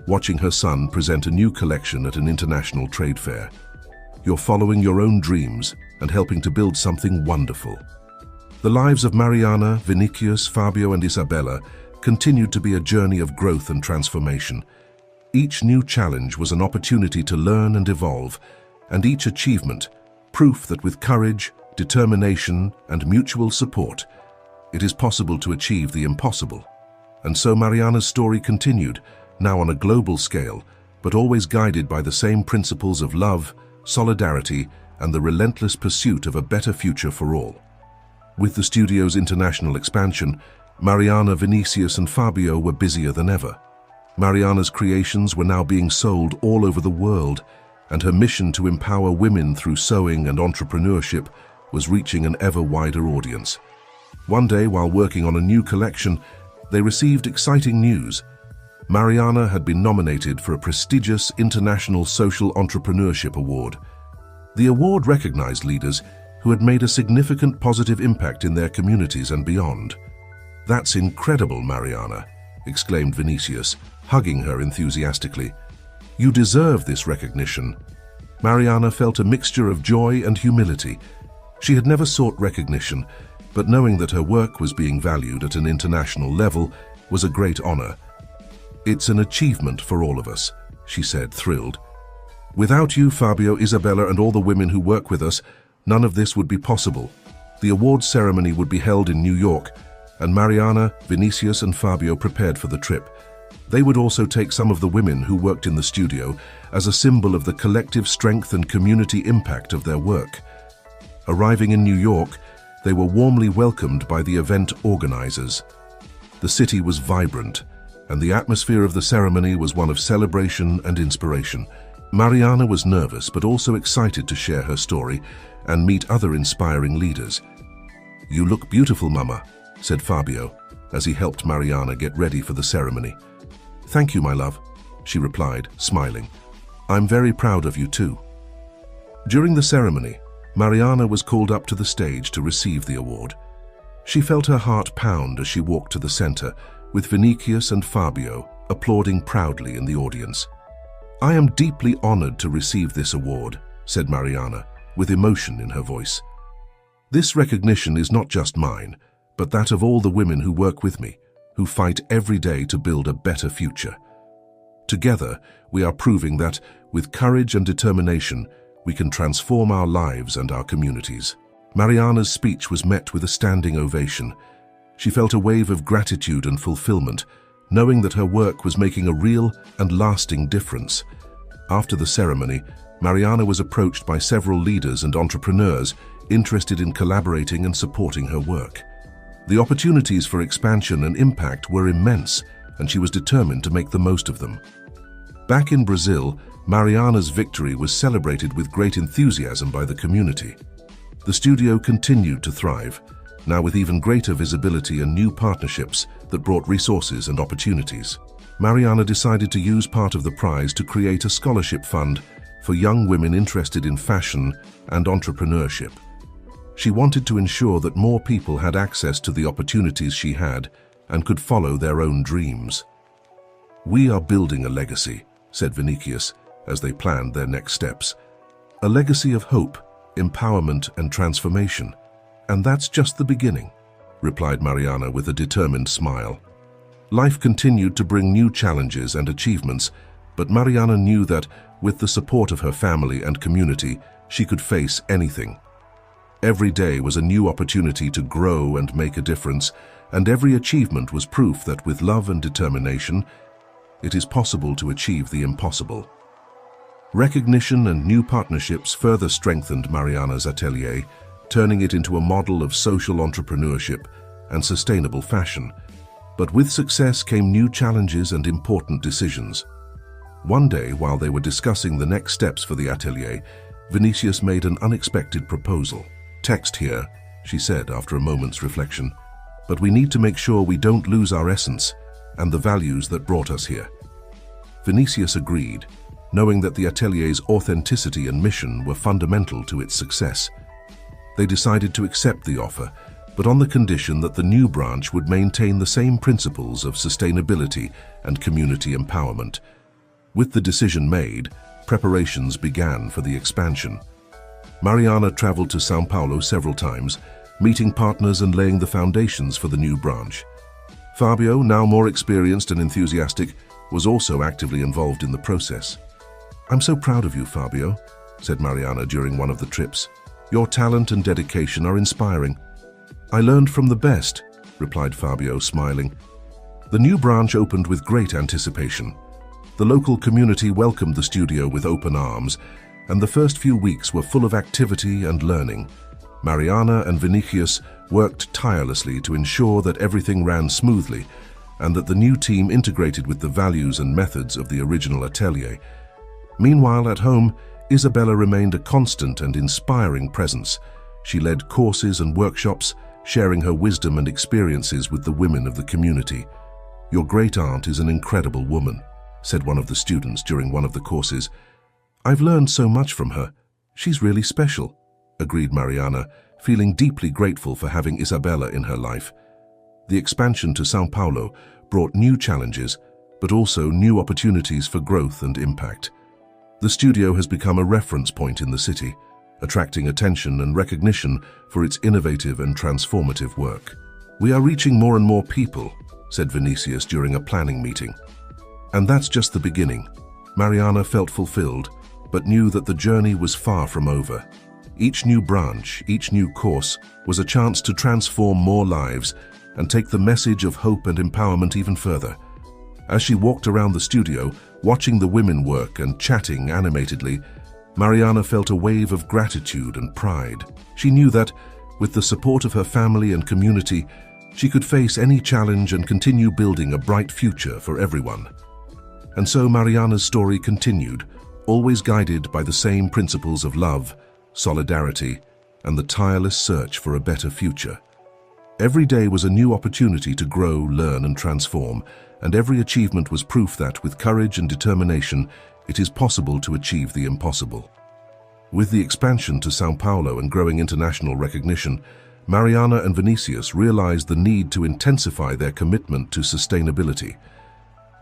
watching her son present a new collection at an international trade fair. "You're following your own dreams and helping to build something wonderful." The lives of Mariana, Vinicius, Fabio, and Isabella continued to be a journey of growth and transformation. Each new challenge was an opportunity to learn and evolve, and each achievement, proof that with courage, determination, and mutual support, it is possible to achieve the impossible. And so Mariana's story continued, now on a global scale, but always guided by the same principles of love, solidarity, and the relentless pursuit of a better future for all. With the studio's international expansion, Mariana, Vinicius, and Fabio were busier than ever. Mariana's creations were now being sold all over the world, and her mission to empower women through sewing and entrepreneurship was reaching an ever wider audience. One day, while working on a new collection, they received exciting news. Mariana had been nominated for a prestigious International Social Entrepreneurship Award. The award recognized leaders who had made a significant positive impact in their communities and beyond. "That's incredible, Mariana," exclaimed Vinicius, hugging her enthusiastically. "You deserve this recognition." Mariana felt a mixture of joy and humility. She had never sought recognition, but knowing that her work was being valued at an international level was a great honor. "It's an achievement for all of us," she said, thrilled. "Without you, Fabio, Isabella, and all the women who work with us, none of this would be possible. The awards ceremony would be held in New York, and Mariana, Vinicius, and Fabio prepared for the trip. They would also take some of the women who worked in the studio as a symbol of the collective strength and community impact of their work. Arriving in New York, they were warmly welcomed by the event organizers. The city was vibrant, and the atmosphere of the ceremony was one of celebration and inspiration. Mariana was nervous but also excited to share her story and meet other inspiring leaders. "You look beautiful, Mama," said Fabio, as he helped Mariana get ready for the ceremony. "Thank you, my love," she replied, smiling. "I'm very proud of you too." During the ceremony, Mariana was called up to the stage to receive the award. She felt her heart pound as she walked to the center, with Vinicius and Fabio applauding proudly in the audience. "I am deeply honored to receive this award," said Mariana, with emotion in her voice. "This recognition is not just mine, but that of all the women who work with me, who fight every day to build a better future. Together, we are proving that, with courage and determination, we can transform our lives and our communities." Mariana's speech was met with a standing ovation. She felt a wave of gratitude and fulfillment, knowing that her work was making a real and lasting difference. After the ceremony, Mariana was approached by several leaders and entrepreneurs interested in collaborating and supporting her work. The opportunities for expansion and impact were immense, and she was determined to make the most of them. Back in Brazil, Mariana's victory was celebrated with great enthusiasm by the community. The studio continued to thrive, now with even greater visibility and new partnerships that brought resources and opportunities. Mariana decided to use part of the prize to create a scholarship fund for young women interested in fashion and entrepreneurship. She wanted to ensure that more people had access to the opportunities she had and could follow their own dreams. "We are building a legacy," said Vinicius as they planned their next steps. "A legacy of hope, empowerment, and transformation. And that's just the beginning," replied Mariana with a determined smile. Life continued to bring new challenges and achievements, but Mariana knew that, with the support of her family and community, she could face anything. Every day was a new opportunity to grow and make a difference, and every achievement was proof that with love and determination, it is possible to achieve the impossible. Recognition and new partnerships further strengthened Mariana's atelier, turning it into a model of social entrepreneurship and sustainable fashion. But with success came new challenges and important decisions. One day, while they were discussing the next steps for the atelier, Vinicius made an unexpected proposal. "Text here," she said after a moment's reflection, "but we need to make sure we don't lose our essence and the values that brought us here." Vinicius agreed, knowing that the atelier's authenticity and mission were fundamental to its success. They decided to accept the offer, but on the condition that the new branch would maintain the same principles of sustainability and community empowerment. With the decision made, preparations began for the expansion. Mariana traveled to São Paulo several times, meeting partners and laying the foundations for the new branch. Fabio, now more experienced and enthusiastic, was also actively involved in the process. "I'm so proud of you, Fabio," said Mariana during one of the trips. "Your talent and dedication are inspiring." "I learned from the best," replied Fabio, smiling. The new branch opened with great anticipation. The local community welcomed the studio with open arms, and the first few weeks were full of activity and learning. Mariana and Vinicius worked tirelessly to ensure that everything ran smoothly and that the new team integrated with the values and methods of the original atelier. Meanwhile, at home, Isabella remained a constant and inspiring presence. She led courses and workshops, sharing her wisdom and experiences with the women of the community. "Your great-aunt is an incredible woman," said one of the students during one of the courses. "I've learned so much from her. She's really special," agreed Mariana, feeling deeply grateful for having Isabella in her life. The expansion to São Paulo brought new challenges, but also new opportunities for growth and impact. The studio has become a reference point in the city, attracting attention and recognition for its innovative and transformative work. "We are reaching more and more people," said Vinicius during a planning meeting. And that's just the beginning. Mariana felt fulfilled, but knew that the journey was far from over. Each new branch, each new course, was a chance to transform more lives and take the message of hope and empowerment even further. As she walked around the studio, watching the women work and chatting animatedly, Mariana felt a wave of gratitude and pride. She knew that, with the support of her family and community, she could face any challenge and continue building a bright future for everyone. And so Mariana's story continued, always guided by the same principles of love, solidarity, and the tireless search for a better future. Every day was a new opportunity to grow, learn, and transform, and every achievement was proof that, with courage and determination, it is possible to achieve the impossible. With the expansion to São Paulo and growing international recognition, Mariana and Vinicius realized the need to intensify their commitment to sustainability.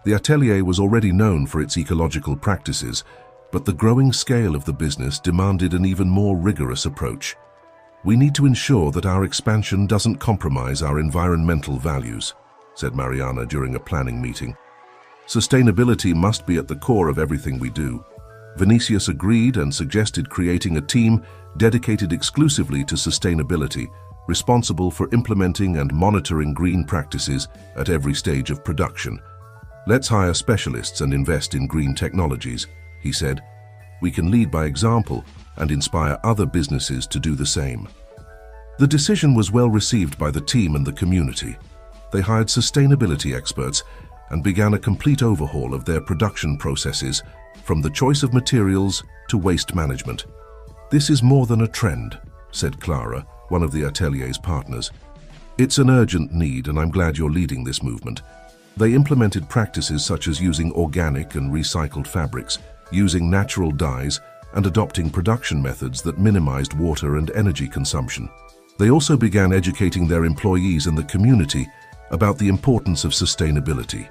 The atelier was already known for its ecological practices, but the growing scale of the business demanded an even more rigorous approach. "We need to ensure that our expansion doesn't compromise our environmental values," said Mariana during a planning meeting. "Sustainability must be at the core of everything we do." Vinicius agreed and suggested creating a team dedicated exclusively to sustainability, responsible for implementing and monitoring green practices at every stage of production. "Let's hire specialists and invest in green technologies," he said. "We can lead by example and inspire other businesses to do the same." The decision was well received by the team and the community. They hired sustainability experts and began a complete overhaul of their production processes, from the choice of materials to waste management. "This is more than a trend," said Clara, one of the atelier's partners. "It's an urgent need, and I'm glad you're leading this movement." They implemented practices such as using organic and recycled fabrics, using natural dyes, and adopting production methods that minimized water and energy consumption. They also began educating their employees and the community about the importance of sustainability,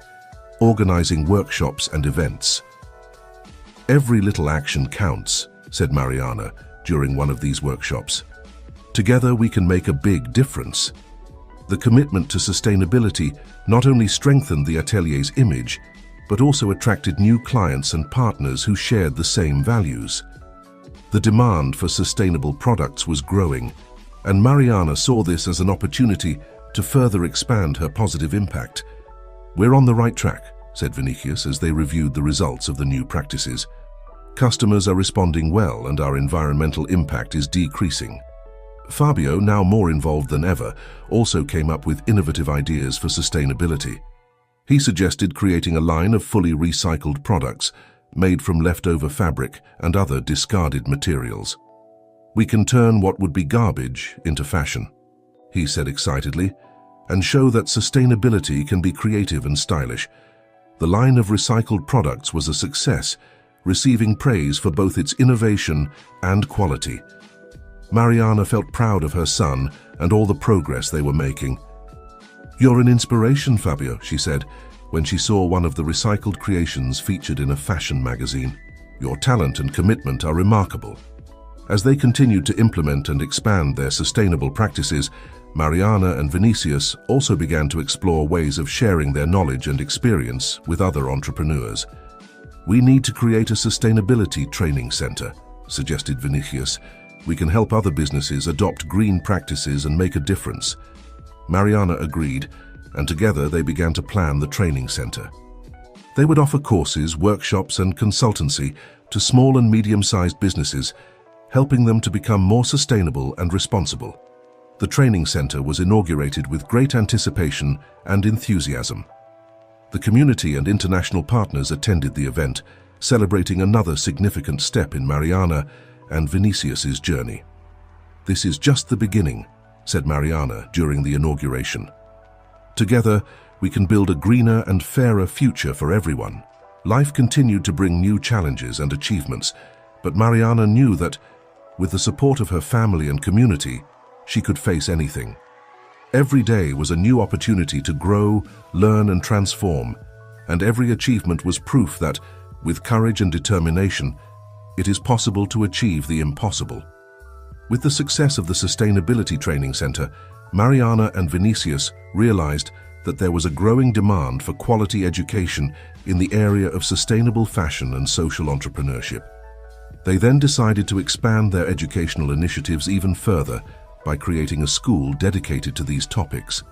organizing workshops and events. "Every little action counts," said Mariana during one of these workshops. "Together we can make a big difference." The commitment to sustainability not only strengthened the atelier's image, but also attracted new clients and partners who shared the same values. The demand for sustainable products was growing, and Mariana saw this as an opportunity to further expand her positive impact. "We're on the right track," said Vinicius as they reviewed the results of the new practices. "Customers are responding well and our environmental impact is decreasing." Fabio, now more involved than ever, also came up with innovative ideas for sustainability. He suggested creating a line of fully recycled products made from leftover fabric and other discarded materials. "We can turn what would be garbage into fashion," he said excitedly, "and show that sustainability can be creative and stylish." The line of recycled products was a success, receiving praise for both its innovation and quality. Mariana felt proud of her son and all the progress they were making. "You're an inspiration, Fabio," she said, when she saw one of the recycled creations featured in a fashion magazine. "Your talent and commitment are remarkable." As they continued to implement and expand their sustainable practices, Mariana and Vinicius also began to explore ways of sharing their knowledge and experience with other entrepreneurs. "We need to create a sustainability training center," suggested Vinicius. "We can help other businesses adopt green practices and make a difference." Mariana agreed, and together they began to plan the training center. They would offer courses, workshops, and consultancy to small and medium-sized businesses, helping them to become more sustainable and responsible. The training center was inaugurated with great anticipation and enthusiasm. The community and international partners attended the event, celebrating another significant step in Mariana and Vinicius's journey. "This is just the beginning," said Mariana during the inauguration. "Together, we can build a greener and fairer future for everyone." Life continued to bring new challenges and achievements, but Mariana knew that, with the support of her family and community, she could face anything. Every day was a new opportunity to grow, learn, and transform, and every achievement was proof that, with courage and determination, it is possible to achieve the impossible. With the success of the Sustainability Training Center, Mariana and Vinicius realized that there was a growing demand for quality education in the area of sustainable fashion and social entrepreneurship. They then decided to expand their educational initiatives even further by creating a school dedicated to these topics.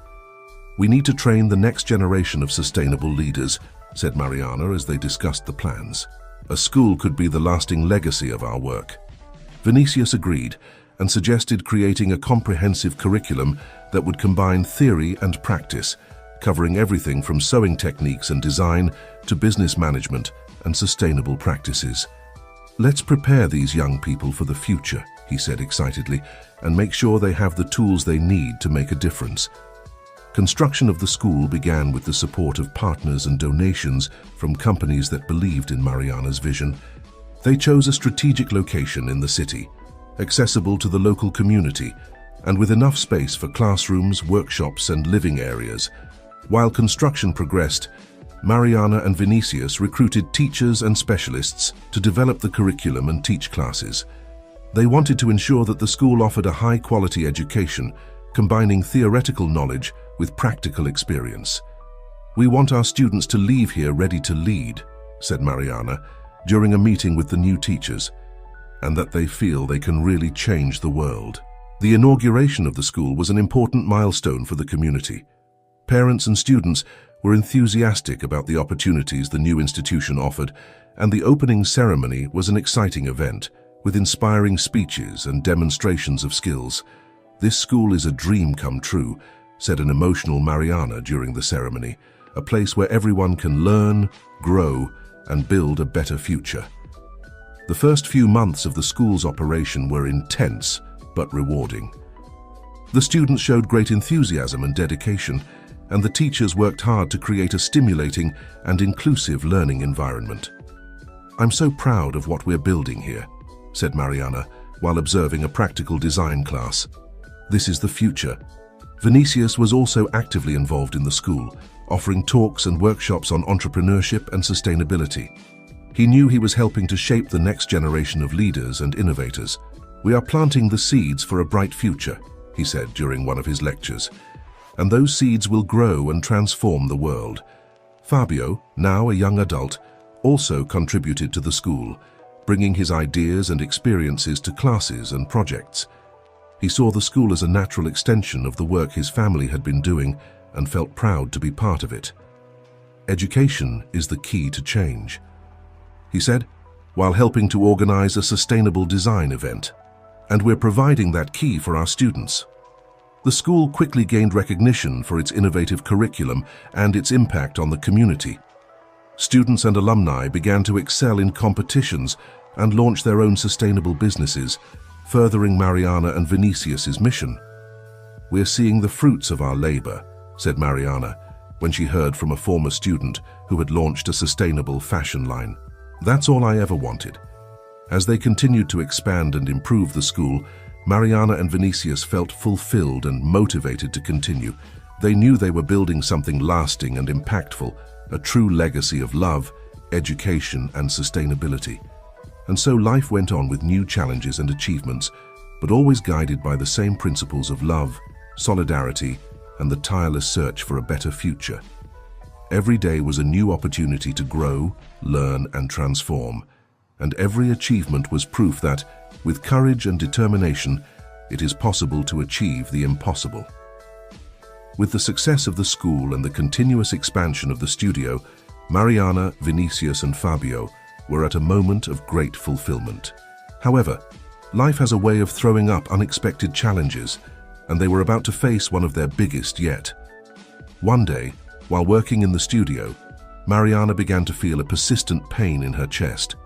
"We need to train the next generation of sustainable leaders," said Mariana as they discussed the plans. "A school could be the lasting legacy of our work." Vinicius agreed and suggested creating a comprehensive curriculum that would combine theory and practice, covering everything from sewing techniques and design to business management and sustainable practices. "Let's prepare these young people for the future," he said excitedly, "and make sure they have the tools they need to make a difference." Construction of the school began with the support of partners and donations from companies that believed in Mariana's vision. They chose a strategic location in the city, accessible to the local community, and with enough space for classrooms, workshops, and living areas. While construction progressed, Mariana and Vinicius recruited teachers and specialists to develop the curriculum and teach classes. They wanted to ensure that the school offered a high-quality education, combining theoretical knowledge with practical experience. "We want our students to leave here ready to lead," said Mariana during a meeting with the new teachers, "and that they feel they can really change the world." The inauguration of the school was an important milestone for the community. Parents and students were enthusiastic about the opportunities the new institution offered, and the opening ceremony was an exciting event, with inspiring speeches and demonstrations of skills. "This school is a dream come true," said an emotional Mariana during the ceremony, "a place where everyone can learn, grow, and build a better future." The first few months of the school's operation were intense but rewarding. The students showed great enthusiasm and dedication, and the teachers worked hard to create a stimulating and inclusive learning environment. "I'm so proud of what we're building here," said Mariana while observing a practical design class. "This is the future." Vinicius was also actively involved in the school, offering talks and workshops on entrepreneurship and sustainability. He knew he was helping to shape the next generation of leaders and innovators. "We are planting the seeds for a bright future," he said during one of his lectures, "and those seeds will grow and transform the world." Fabio, now a young adult, also contributed to the school, bringing his ideas and experiences to classes and projects. He saw the school as a natural extension of the work his family had been doing and felt proud to be part of it. "Education is the key to change," he said, while helping to organize a sustainable design event. "And we're providing that key for our students." The school quickly gained recognition for its innovative curriculum and its impact on the community. Students and alumni began to excel in competitions and launch their own sustainable businesses, furthering Mariana and Vinicius's mission. "We're seeing the fruits of our labor," said Mariana when she heard from a former student who had launched a sustainable fashion line. "That's all I ever wanted." As they continued to expand and improve the school, Mariana and Vinicius felt fulfilled and motivated to continue. They knew they were building something lasting and impactful, a true legacy of love, education, and sustainability. And so life went on with new challenges and achievements, but always guided by the same principles of love, solidarity, and the tireless search for a better future. Every day was a new opportunity to grow, learn, and transform, and every achievement was proof that, with courage and determination, it is possible to achieve the impossible. With the success of the school and the continuous expansion of the studio, Mariana, Vinicius, and Fabio were at a moment of great fulfillment. However, life has a way of throwing up unexpected challenges, and they were about to face one of their biggest yet. One day, while working in the studio, Mariana began to feel a persistent pain in her chest.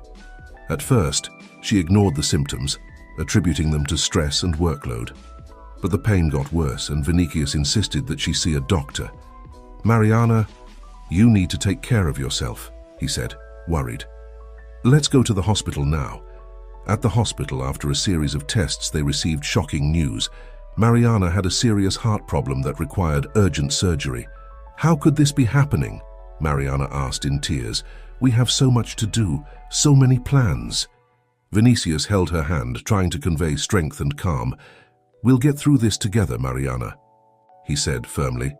At first, she ignored the symptoms, attributing them to stress and workload. But the pain got worse, and Vinicius insisted that she see a doctor. "Mariana, you need to take care of yourself," he said, worried. "Let's go to the hospital now." At the hospital, after a series of tests, they received shocking news. Mariana had a serious heart problem that required urgent surgery. "How could this be happening?" Mariana asked in tears. "We have so much to do, so many plans." Vinicius held her hand, trying to convey strength and calm. "We'll get through this together, Mariana," he said firmly.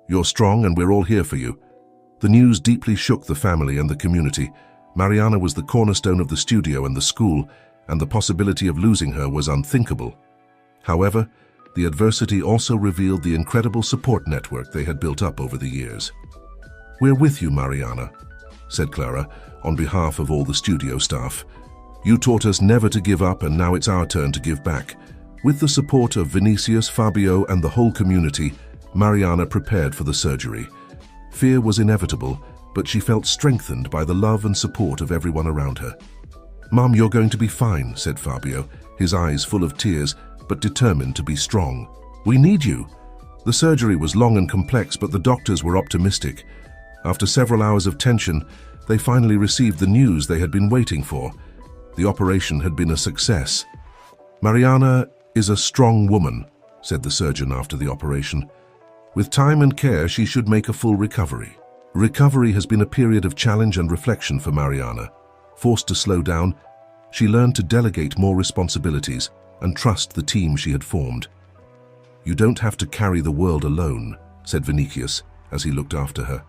"You're strong and we're all here for you." The news deeply shook the family and the community. Mariana was the cornerstone of the studio and the school, and the possibility of losing her was unthinkable. However, the adversity also revealed the incredible support network they had built up over the years. "We're with you, Mariana," said Clara, on behalf of all the studio staff. "You taught us never to give up, and now it's our turn to give back." With the support of Vinicius, Fabio, and the whole community, Mariana prepared for the surgery. Fear was inevitable, but she felt strengthened by the love and support of everyone around her. "Mom, you're going to be fine," said Fabio, his eyes full of tears, but determined to be strong. "We need you." The surgery was long and complex, but the doctors were optimistic. After several hours of tension, they finally received the news they had been waiting for. The operation had been a success. "Mariana is a strong woman," said the surgeon after the operation. "With time and care, she should make a full recovery." Recovery has been a period of challenge and reflection for Mariana. Forced to slow down, she learned to delegate more responsibilities and trust the team she had formed. "You don't have to carry the world alone," said Vinicius as he looked after her.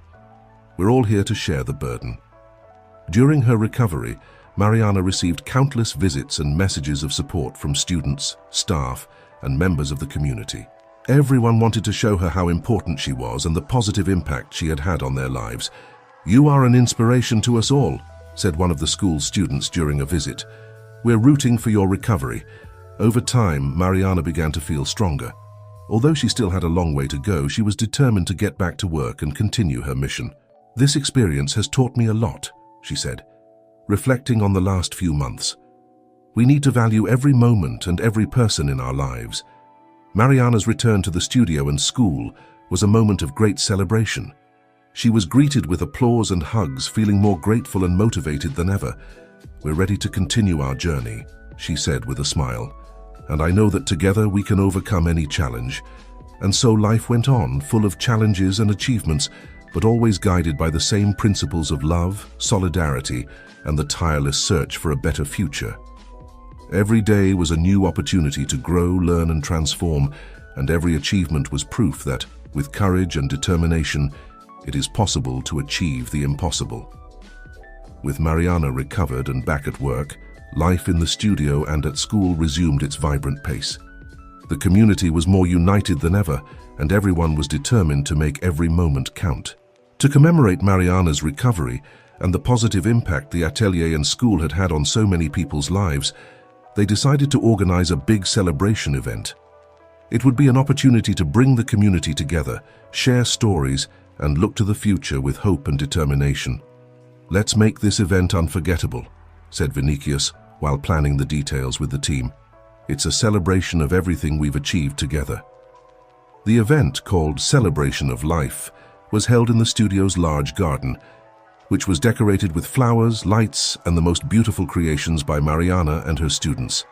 "We're all here to share the burden." During her recovery, Mariana received countless visits and messages of support from students, staff, and members of the community. Everyone wanted to show her how important she was and the positive impact she had had on their lives. "You are an inspiration to us all," said one of the school's students during a visit. "We're rooting for your recovery." Over time, Mariana began to feel stronger. Although she still had a long way to go, she was determined to get back to work and continue her mission. "This experience has taught me a lot," she said, reflecting on the last few months. "We need to value every moment and every person in our lives." Mariana's return to the studio and school was a moment of great celebration. She was greeted with applause and hugs, feeling more grateful and motivated than ever. "We're ready to continue our journey," she said with a smile. "And I know that together we can overcome any challenge." And so life went on, full of challenges and achievements, but always guided by the same principles of love, solidarity, and the tireless search for a better future. Every day was a new opportunity to grow, learn, and transform, and every achievement was proof that, with courage and determination, it is possible to achieve the impossible. With Mariana recovered and back at work, life in the studio and at school resumed its vibrant pace. The community was more united than ever, and everyone was determined to make every moment count. To commemorate Mariana's recovery and the positive impact the atelier and school had had on so many people's lives, they decided to organize a big celebration event. It would be an opportunity to bring the community together, share stories, and look to the future with hope and determination. "Let's make this event unforgettable," said Vinicius while planning the details with the team. "It's a celebration of everything we've achieved together." The event, called Celebration of Life, was held in the studio's large garden, which was decorated with flowers, lights, and the most beautiful creations by Mariana and her students.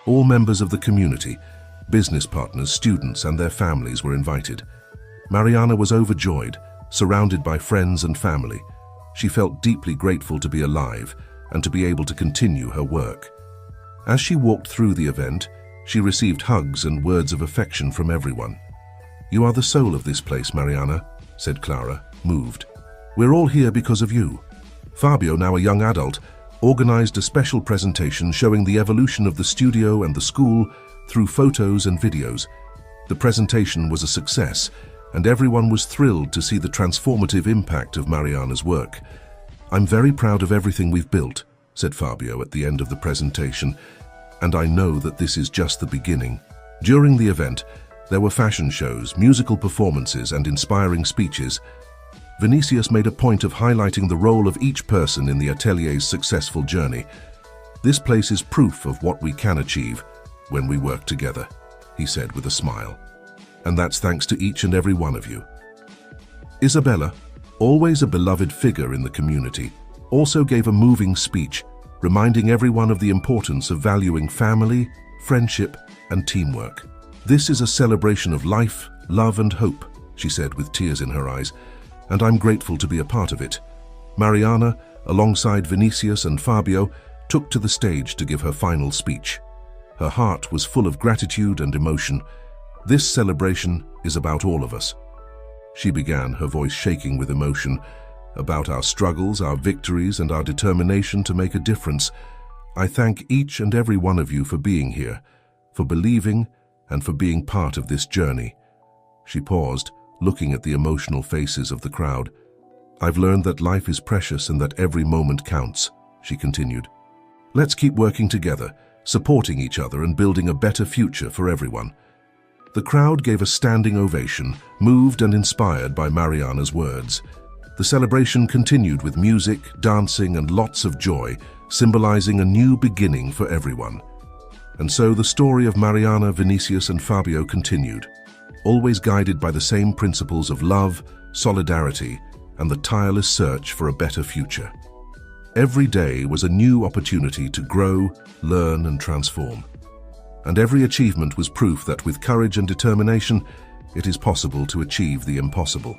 All members of the community, business partners, students, and their families were invited. Mariana was overjoyed, surrounded by friends and family. She felt deeply grateful to be alive and to be able to continue her work. As she walked through the event, she received hugs and words of affection from everyone. "You are the soul of this place, Mariana," said Clara, moved. "We're all here because of you." Fabio, now a young adult, organized a special presentation showing the evolution of the studio and the school through photos and videos. The presentation was a success, and everyone was thrilled to see the transformative impact of Mariana's work. "I'm very proud of everything we've built," said Fabio at the end of the presentation, "and I know that this is just the beginning." During the event, there were fashion shows, musical performances, and inspiring speeches. Vinicius made a point of highlighting the role of each person in the atelier's successful journey. "This place is proof of what we can achieve when we work together," he said with a smile. "And that's thanks to each and every one of you." Isabella, always a beloved figure in the community, also gave a moving speech, reminding everyone of the importance of valuing family, friendship, and teamwork. "This is a celebration of life, love, and hope," she said with tears in her eyes, "and I'm grateful to be a part of it." Mariana, alongside Vinicius and Fabio, took to the stage to give her final speech. Her heart was full of gratitude and emotion. "This celebration is about all of us," she began, her voice shaking with emotion, "about our struggles, our victories, and our determination to make a difference. I thank each and every one of you for being here, for believing, and for being part of this journey." She paused, looking at the emotional faces of the crowd. "I've learned that life is precious and that every moment counts," she continued. "Let's keep working together, supporting each other and building a better future for everyone." The crowd gave a standing ovation, moved and inspired by Mariana's words. The celebration continued with music, dancing, and lots of joy, symbolizing a new beginning for everyone. And so the story of Mariana, Vinicius, and Fabio continued, always guided by the same principles of love, solidarity, and the tireless search for a better future. Every day was a new opportunity to grow, learn, and transform. And every achievement was proof that with courage and determination, it is possible to achieve the impossible.